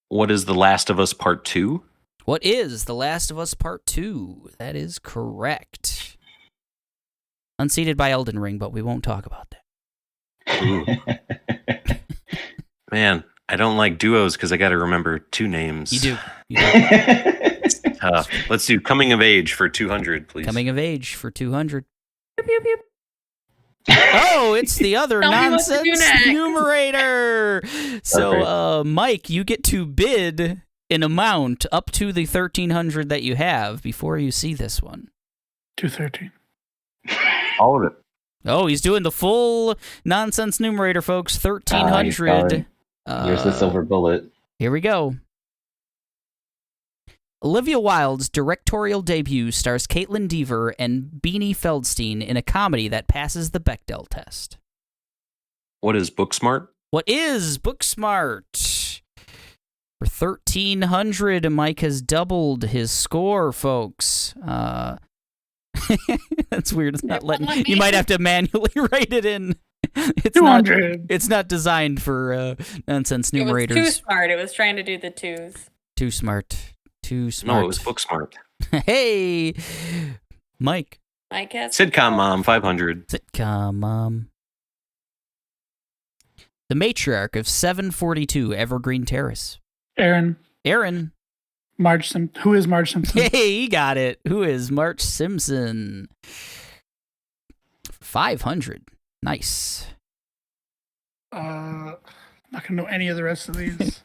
What is The Last of Us Part 2? What is The Last of Us Part 2? That is correct. Unseated by Elden Ring, but we won't talk about that. Ooh. Man, I don't like duos because I got to remember 2 names. You do. It's tough. Let's do Coming of Age for 200, please. Coming of Age for 200. Pew, pew, pew. Oh, it's the other nonsense numerator. So, Mike, you get to bid an amount up to the 1,300 that you have before you see this one. 213. All of it. Oh, he's doing the full nonsense numerator, folks. 1,300. Here's the silver bullet. Here we go. Olivia Wilde's directorial debut stars Caitlin Dever and Beanie Feldstein in a comedy that passes the Bechdel test. What is Booksmart? What is Booksmart? For 1,300, Mike has doubled his score, folks. That's weird. It's not letting. You might have to manually write it in. It's 200. It's not designed for nonsense numerators. It was too smart. It was trying to do the 2s. Too smart. No, it was Booksmart. Hey, Mike. Mike has Sitcom Mom, 500. Sitcom Mom. The matriarch of 742 Evergreen Terrace. Aaron. Marge Simpson. Who is Marge Simpson? Hey, he got it. Who is Marge Simpson? 500. Nice. Not gonna know any of the rest of these.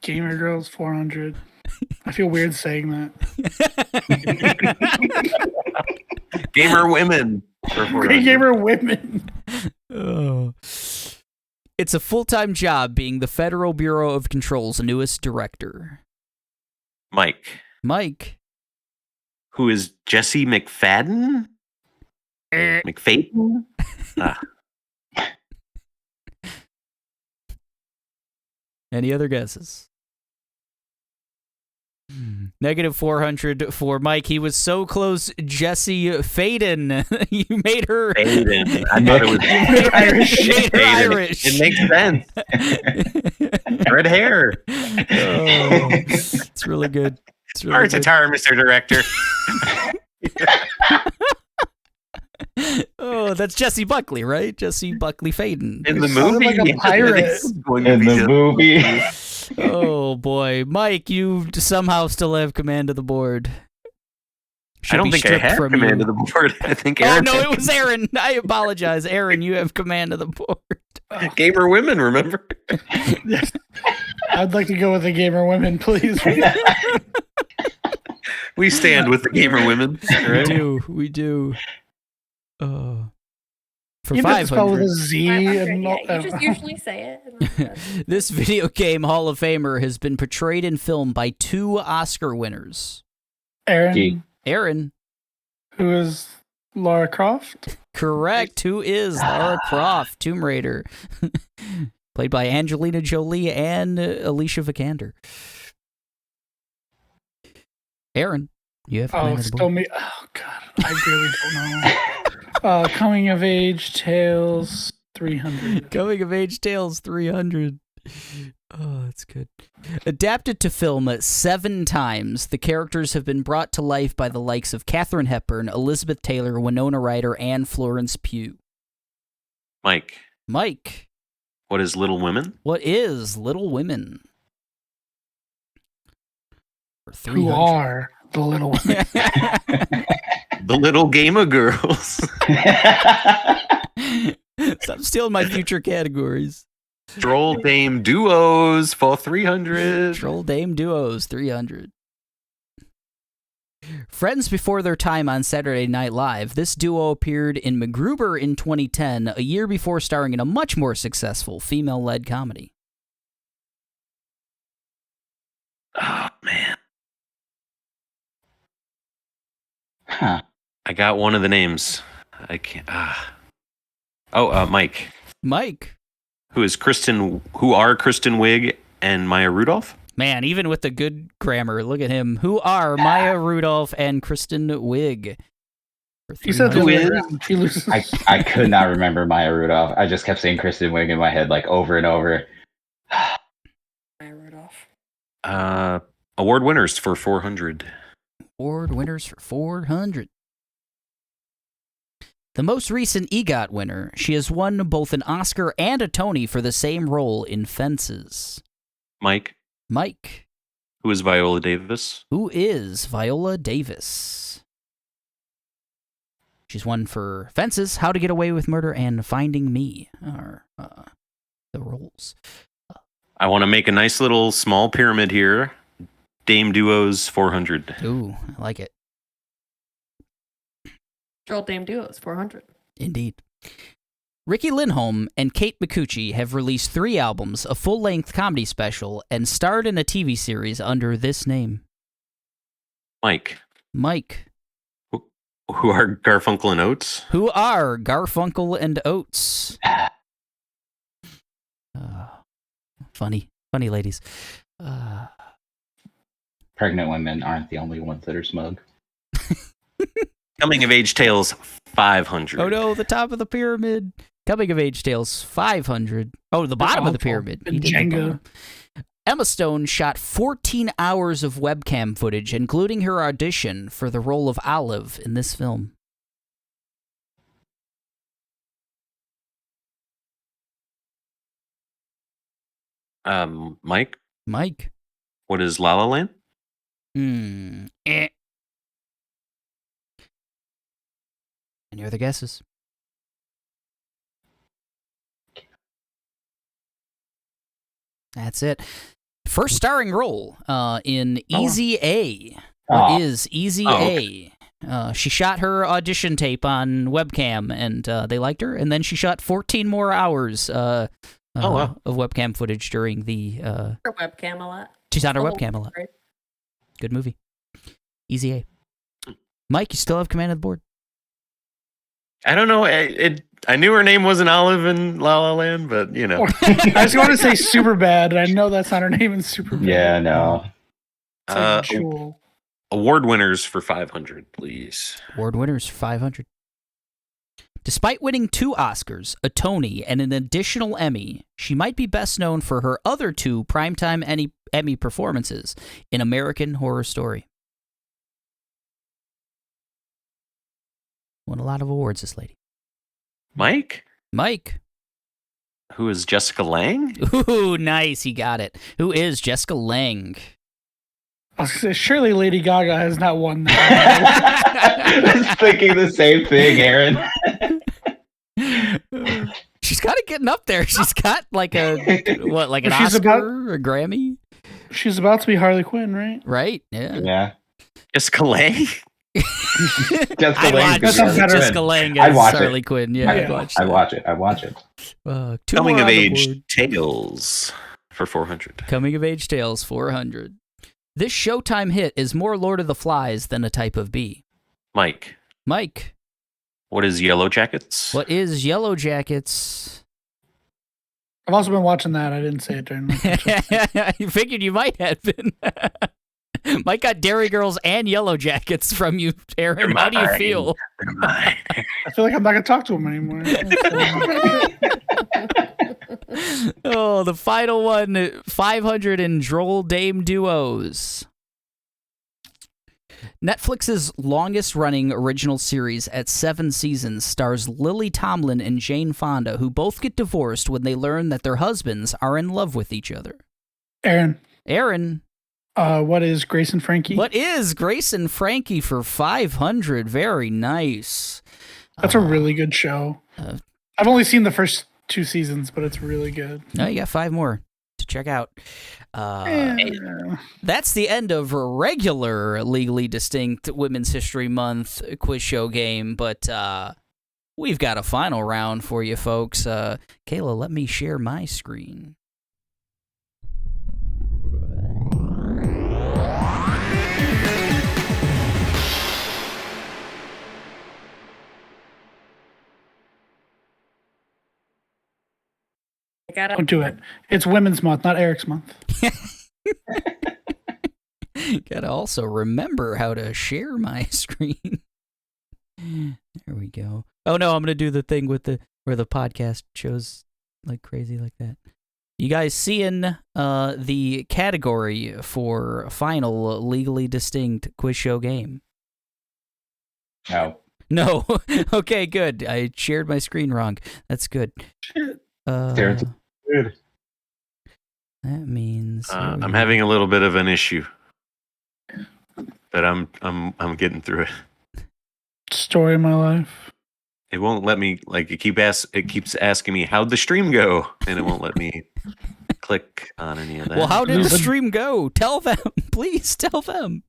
Gamer Girls 400. I feel weird saying that. Gamer Women. Great Gamer Women. Oh. It's a full-time job being the Federal Bureau of Control's newest director. Mike. Who is Jesse McFadden? McFadden? Any other guesses? Negative 400 for Mike. He was so close. Jesse Faden. You made her. Faden. I thought it was Irish. It makes sense. Red hair. Oh, it's really good. It's really good. Mr. Director. Oh, that's Jesse Buckley, right? Jesse Buckley Faden. In the movie. Like a pirate. In the movie. Oh, boy. Mike, you somehow still have command of the board. I don't think I have command of the board. I think Aaron. Oh, no, it was Aaron. I apologize. Aaron, you have command of the board. Gamer Women, remember? I'd like to go with the gamer women, please. We stand with the gamer women. Right? We do. For You have to spell with a 500. Z. 500, And yeah, you just usually say it. This video game Hall of Famer has been portrayed in film by 2 Oscar winners. Aaron, Aaron, who is Lara Croft. correct. Who is Lara Croft, Tomb Raider, played by Angelina Jolie and Alicia Vikander. Aaron, you have command of the Still board. me. Oh God, I really don't know. Coming of age tales 300. Coming of Age Tales 300. Oh, that's good. Adapted to film 7 times, the characters have been brought to life by the likes of Katharine Hepburn, Elizabeth Taylor, Winona Ryder, and Florence Pugh. Mike, What is Little Women? What is Little Women? For 300. Who are the little women? The Little Gamer Girls. Stop stealing my future categories. Troll Dame Duos for 300. Troll Dame Duos, 300. Friends before their time on Saturday Night Live, this duo appeared in MacGruber in 2010, a year before starring in a much more successful female-led comedy. Oh, man. Huh. I got one of the names. I can't. Mike. Mike. Who are Kristen Wiig and Maya Rudolph? Man, even with the good grammar, look at him. Who are Maya Rudolph and Kristen Wiig? He said Who is? she loses. I could not remember Maya Rudolph. I just kept saying Kristen Wiig in my head like over and over. Maya Rudolph. Award winners for 400. Award winners for 400. The most recent EGOT winner, she has won both an Oscar and a Tony for the same role in Fences. Mike. Who is Viola Davis? Who is Viola Davis? She's won for Fences, How to Get Away with Murder, and Finding Me are the roles. I want to make a nice little small pyramid here. Dame Duos 400. Ooh, I like it. Troll Dame Duos, 400. Indeed. Ricky Lindholm and Kate Micucci have released 3 albums, a full-length comedy special, and starred in a TV series under this name. Mike. Who are Garfunkel and Oates? Who are Garfunkel and Oates? Funny ladies. Pregnant women aren't the only ones that are smug. Coming of Age Tales 500. Oh no, the top of the pyramid. Coming of Age Tales 500. Oh, the bottom of the pyramid. Jenga. Emma Stone shot 14 hours of webcam footage, including her audition for the role of Olive in this film. Mike? What is La La Land? Any other guesses? That's it. First starring role in Easy A. What is Easy A? Okay. She shot her audition tape on webcam, and they liked her. And then she shot 14 more hours of webcam footage during the... Her webcam a lot. She's on her webcam a lot. Right. Good movie. Easy A. Mike, you still have command of the board. I don't know. I knew her name wasn't Olive in La La Land, but you know. I was going to say Superbad. I know that's not her name in Superbad. Yeah, no. It's like Jewel. Award winners for 500, please. Award winners for 500. Despite winning 2 Oscars, a Tony, and an additional Emmy, she might be best known for her other 2 primetime Emmy performances in American Horror Story. Won a lot of awards, this lady. Mike? Who is Jessica Lange? Ooh, nice. He got it. Who is Jessica Lange? I was gonna say, surely Lady Gaga has not won that. I was thinking the same thing, Aaron. She's kind of getting up there. She's got like an She's Oscar or a Grammy. She's about to be Harley Quinn, right? Right? Yeah. Yeah. Jessica Lange? Jessica Lange. Jessica Lange as Harley Quinn. Yeah, I watch it. Coming of age tales for 400. Coming of age tales 400. This Showtime hit is more Lord of the Flies than a type of bee. Mike. What is Yellow Jackets? What is Yellow Jackets? I've also been watching that. I didn't say it during my You figured you might have been. Mike got Dairy Girls and Yellow Jackets from you, Aaron. How do you feel? I feel like I'm not going to talk to him anymore. Oh, the final one, 500 in Droll Dame Duos. Netflix's longest-running original series at 7 seasons stars Lily Tomlin and Jane Fonda, who both get divorced when they learn that their husbands are in love with each other. Aaron. What is Grace and Frankie? What is Grace and Frankie for 500? Very nice. That's a really good show. I've only seen the first 2 seasons, but it's really good. No, you got 5 more to check out. That's the end of regular Legally Distinct Women's History Month quiz show game, but we've got a final round for you folks. Kayla, let me share my screen. Don't do it. It's Women's Month, not Eric's Month. Gotta also remember how to share my screen. There we go. Oh no, I'm gonna do the thing with where the podcast shows like crazy like that. You guys seeing the category for final Legally Distinct quiz show game? No. Okay, good. I shared my screen wrong. That's good. Shit. Good. That means I'm having a little bit of an issue, but I'm getting through it. Story of my life. It won't let me it keeps asking me how'd the stream go, and it won't let me click on any of that. Well, how did the stream go? Tell them, please. Tell them.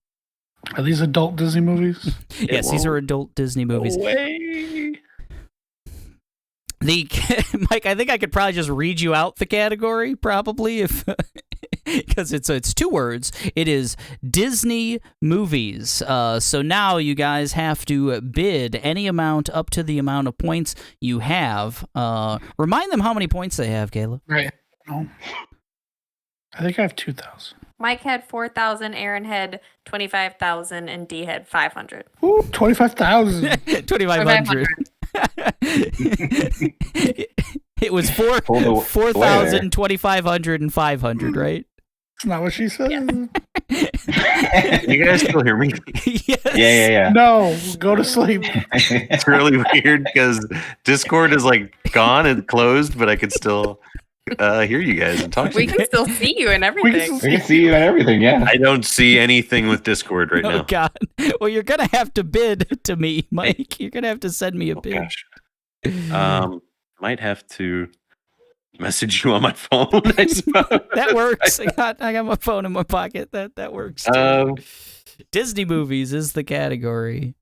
Are these adult Disney movies? Yes, these are adult Disney movies. No way. Mike, I think I could probably just read you out the category, probably, if because it's 2 words. It is Disney movies. So now you guys have to bid any amount up to the amount of points you have. Remind them how many points they have, Kayla. Right. No. I think I have 2,000. Mike had 4,000, Aaron had 25,000, and D had 500. Ooh, 25,000. 2,500. It was 4,000, 2,500, and 500, right? That's not what she said. Yeah. You guys still hear me? Yes. Yeah. No, go to sleep. It's really weird because Discord is gone and closed, but I could still hear you guys and talk to We you. can still see you and everything. We can see you and everything, yeah. I don't see anything with Discord right now. Oh, God. Well, you're going to have to bid to me, Mike. You're going to have to send me a bid. Gosh. Might have to message you on my phone, I suppose. That works. I got my phone in my pocket. That works. Disney movies is the category.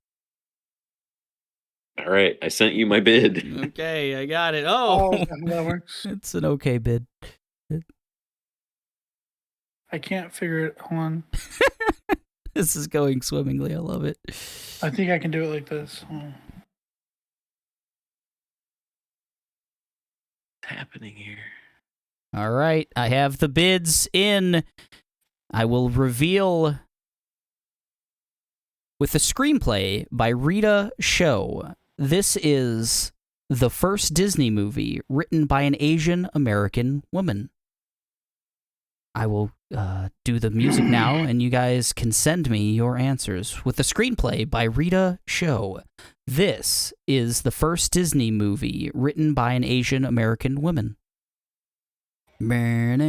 All right, I sent you my bid. Okay, I got it. Oh, that works. It's an okay bid. I can't figure it. Hold on. This is going swimmingly. I love it. I think I can do it like this. What's happening here? All right, I have the bids in. I will reveal with a screenplay by Rita Show. This is the first Disney movie written by an Asian American woman. I will do the music now, and you guys can send me your answers. With a screenplay by Rita Show. This is the first Disney movie written by an Asian American woman. Man,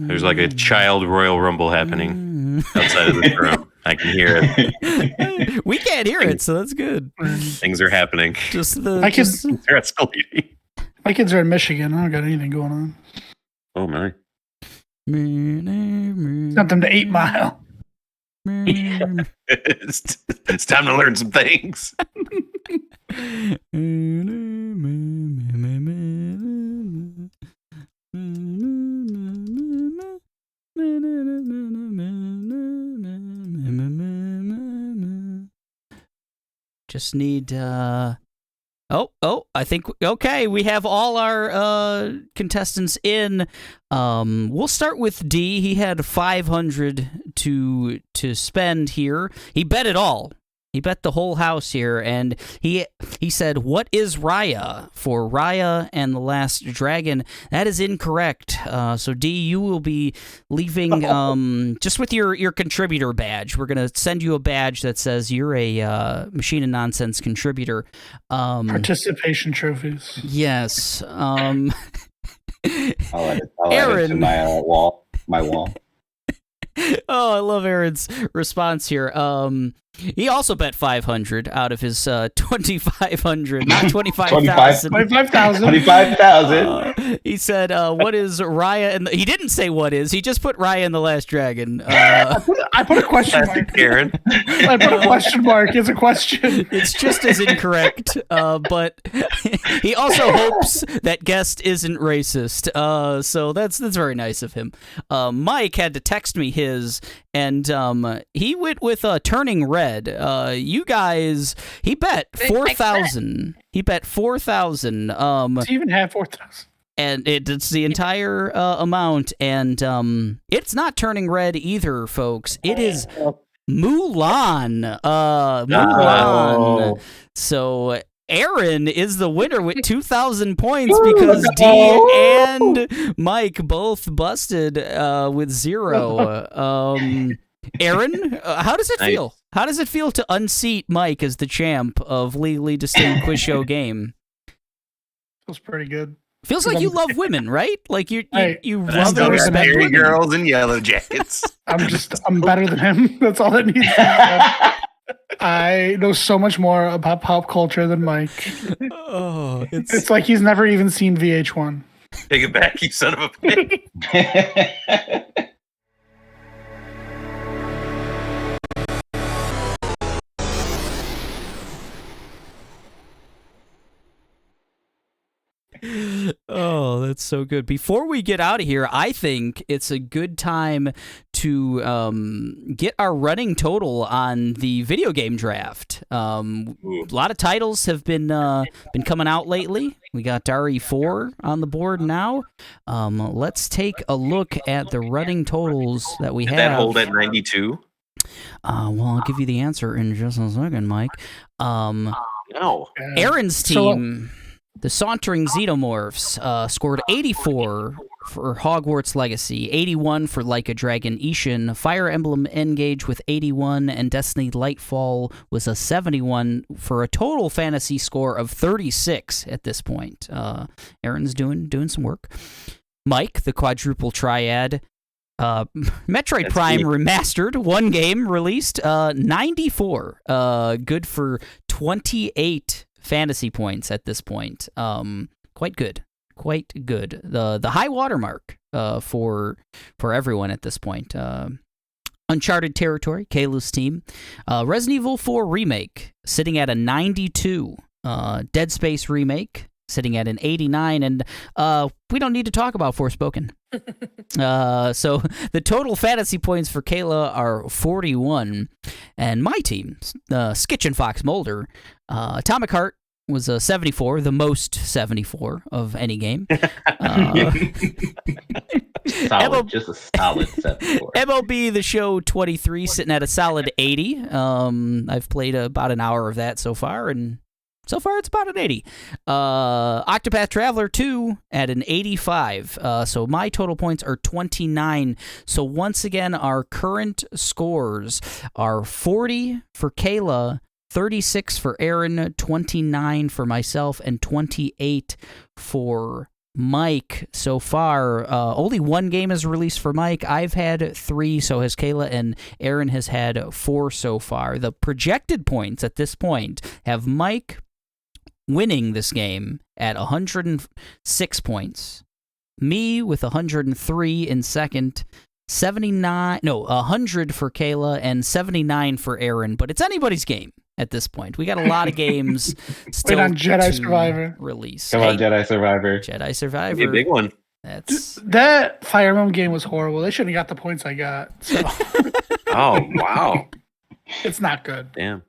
there's like a child Royal Rumble happening outside of this room. I can hear it. We can't hear it, so that's good. Things are happening. Just They're escalating. My kids are in Michigan. I don't got anything going on. Oh my! Sent them to 8 Mile. It's time to learn some things. Just need I think okay, we have all our contestants in. We'll start with D. He had 500 to spend here. He bet it all. He bet the whole house here, and he said, "What is Raya?" for Raya and the Last Dragon. That is incorrect. So D, you will be leaving just with your contributor badge. We're gonna send you a badge that says you're a Machine and Nonsense contributor. Participation trophies. Yes. I'll add it Aaron. to my wall. My wall. Oh, I love Aaron's response here. He also bet 500 out of his 2,500, not 25,000. 25,000. 25,000. He said, "What is Raya?" And he didn't say what is. He just put Raya and the Last Dragon. I put a question mark. Karen. I put a question mark. It's a question. It's just as incorrect, but he also hopes that guest isn't racist. So that's very nice of him. Mike had to text me his, and he went with Turning Red. You guys, he bet 4,000. He bet 4,000. Do you even have 4,000? And it's the entire amount, and it's not Turning Red either, folks. It is Mulan. Mulan. So Aaron is the winner with 2,000 points because D and Mike both busted with 0. Aaron, how does it feel? How does it feel to unseat Mike as the champ of Legally Distinct Quiz Show Game? Feels pretty good. Feels like you love women, right? Like you love still and got respect Scary women. girls in yellow jackets. I'm better than him. That's all that needs. I know so much more about pop culture than Mike. Oh, It's like he's never even seen VH1. Take it back, you son of a bitch. Oh, that's so good. Before we get out of here, I think it's a good time to get our running total on the video game draft. A lot of titles have been coming out lately. We got RE4 on the board now. Let's take a look at the running totals that we have. Did that hold at 92? Well, I'll give you the answer in just a second, Mike. No. Aaron's team... The Sauntering Xenomorphs scored 84 for Hogwarts Legacy, 81 for Like a Dragon Ishin, Fire Emblem Engage with 81, and Destiny Lightfall was a 71 for a total fantasy score of 36 at this point. Aaron's doing some work. Mike, the Quadruple Triad, Metroid Prime Remastered, one game released, 94, good for 28 fantasy points at this point. Quite good. The high watermark for everyone at this point. Uncharted Territory, Kayla's team. Resident Evil 4 Remake sitting at a 92. Dead Space Remake sitting at an 89, and we don't need to talk about Forspoken. So the total fantasy points for Kayla are 41, and my team, Skitch and Fox Mulder, Atomic Heart was a 74, the most 74 of any game. Solid, just a solid 74. MLB The Show 23 sitting at a solid 80. I've played about an hour of that so far, and so far it's about an 80. Octopath Traveler 2 at an 85. So my total points are 29. So once again, our current scores are 40 for Kayla, 36 for Aaron, 29 for myself, and 28 for Mike so far. Only one game is released for Mike. I've had 3, so has Kayla, and Aaron has had 4 so far. The projected points at this point have Mike winning this game at 106 points, me with 103 in second, 100 for Kayla, and 79 for Aaron. But it's anybody's game at this point. We got a lot of games still Wait on Jedi Survivor release. Come on, Jedi Survivor. Jedi Survivor. Be a big one. That Fire Emblem game was horrible. They shouldn't have got the points I got. So Oh, wow. it's not good. Damn.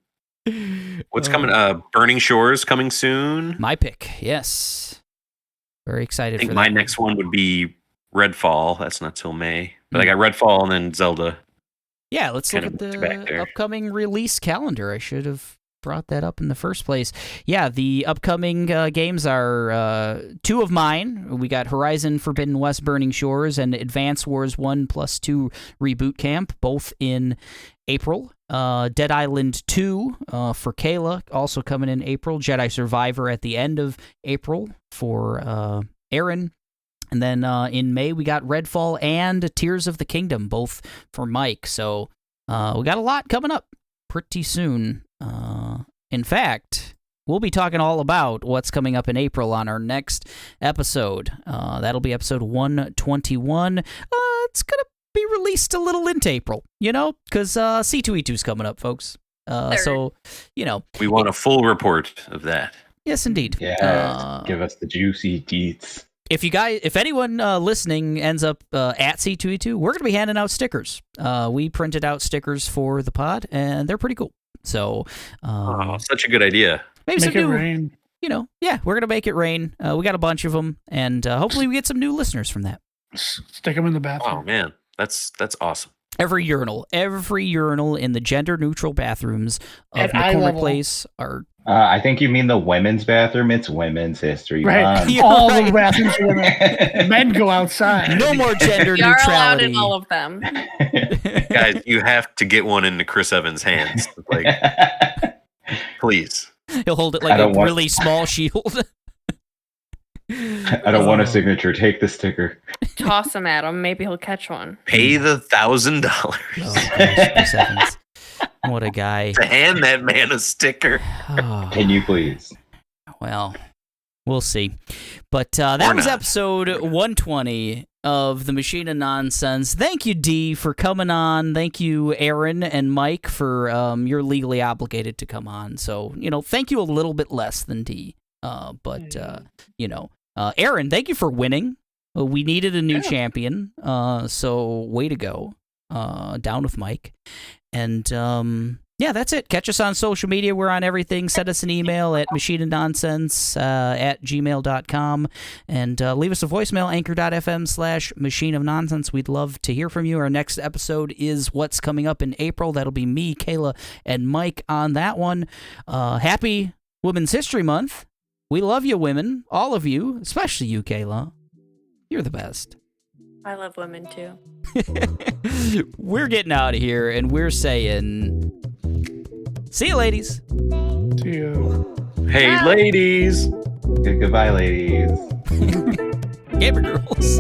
What's coming? Burning Shores coming soon. My pick, yes. Very excited I think for my that. next one would be Redfall. That's not till May. But I got Redfall and then Zelda. Yeah, let's look at back the there. upcoming release calendar. I should have brought that up in the first place. Yeah, the upcoming games are 2 of mine. We got Horizon Forbidden West Burning Shores and Advance Wars 1+2 Reboot Camp, both in April. Dead Island 2 for Kayla, also coming in April. Jedi Survivor at the end of April for Aaron. And then in May, we got Redfall and Tears of the Kingdom, both for Mike. So we got a lot coming up pretty soon. In fact, we'll be talking all about what's coming up in April on our next episode. That'll be episode 121. It's going to be released a little into April, because C2E2 is coming up, folks. So, We want a full report of that. Yes, indeed. Yeah, give us the juicy deets. If anyone listening ends up at C2E2, we're going to be handing out stickers. We printed out stickers for the pod, and they're pretty cool. So, such a good idea. Maybe Make some it new, rain. Yeah, we're going to make it rain. We got a bunch of them, and hopefully we get some new listeners from that. Stick them in the bathroom. Oh man, that's awesome. Every urinal in the gender-neutral bathrooms of At eye McCormick level. Place are... I think you mean the women's bathroom. It's Women's History Right. Month. You're All right. the bathrooms are women. Men go outside. No more gender You are allowed neutrality. in all of them. Guys, you have to get one into Chris Evans' hands. Like, please. He'll hold it I like a don't want- really small shield. I don't want a signature. Take the sticker. Toss him at him. Maybe he'll catch one. Pay the $1,000 Oh, gosh, Chris Evans. What a guy. to hand that man a sticker. Oh, Can you please? well, we'll see. But that Or was not. episode 120 of The Machine of Nonsense. Thank you, Dee, for coming on. Thank you, Aaron and Mike, for you're legally obligated to come on. So, thank you a little bit less than Dee. Aaron, thank you for winning. We needed a new champion. So way to go. Down with Mike. And that's it. Catch us on social media. We're on everything. Send us an email at machineofnonsense at gmail.com and leave us a voicemail, anchor.fm/machineofnonsense. We'd love to hear from you. Our next episode is what's coming up in April. That'll be me, Kayla, and Mike on that one. Happy Women's History Month. We love you, women. All of you, especially you, Kayla. You're the best. I love women too. We're getting out of here, and we're saying, see you, ladies. To you. Hey, ladies. Goodbye, ladies. Gamer girls.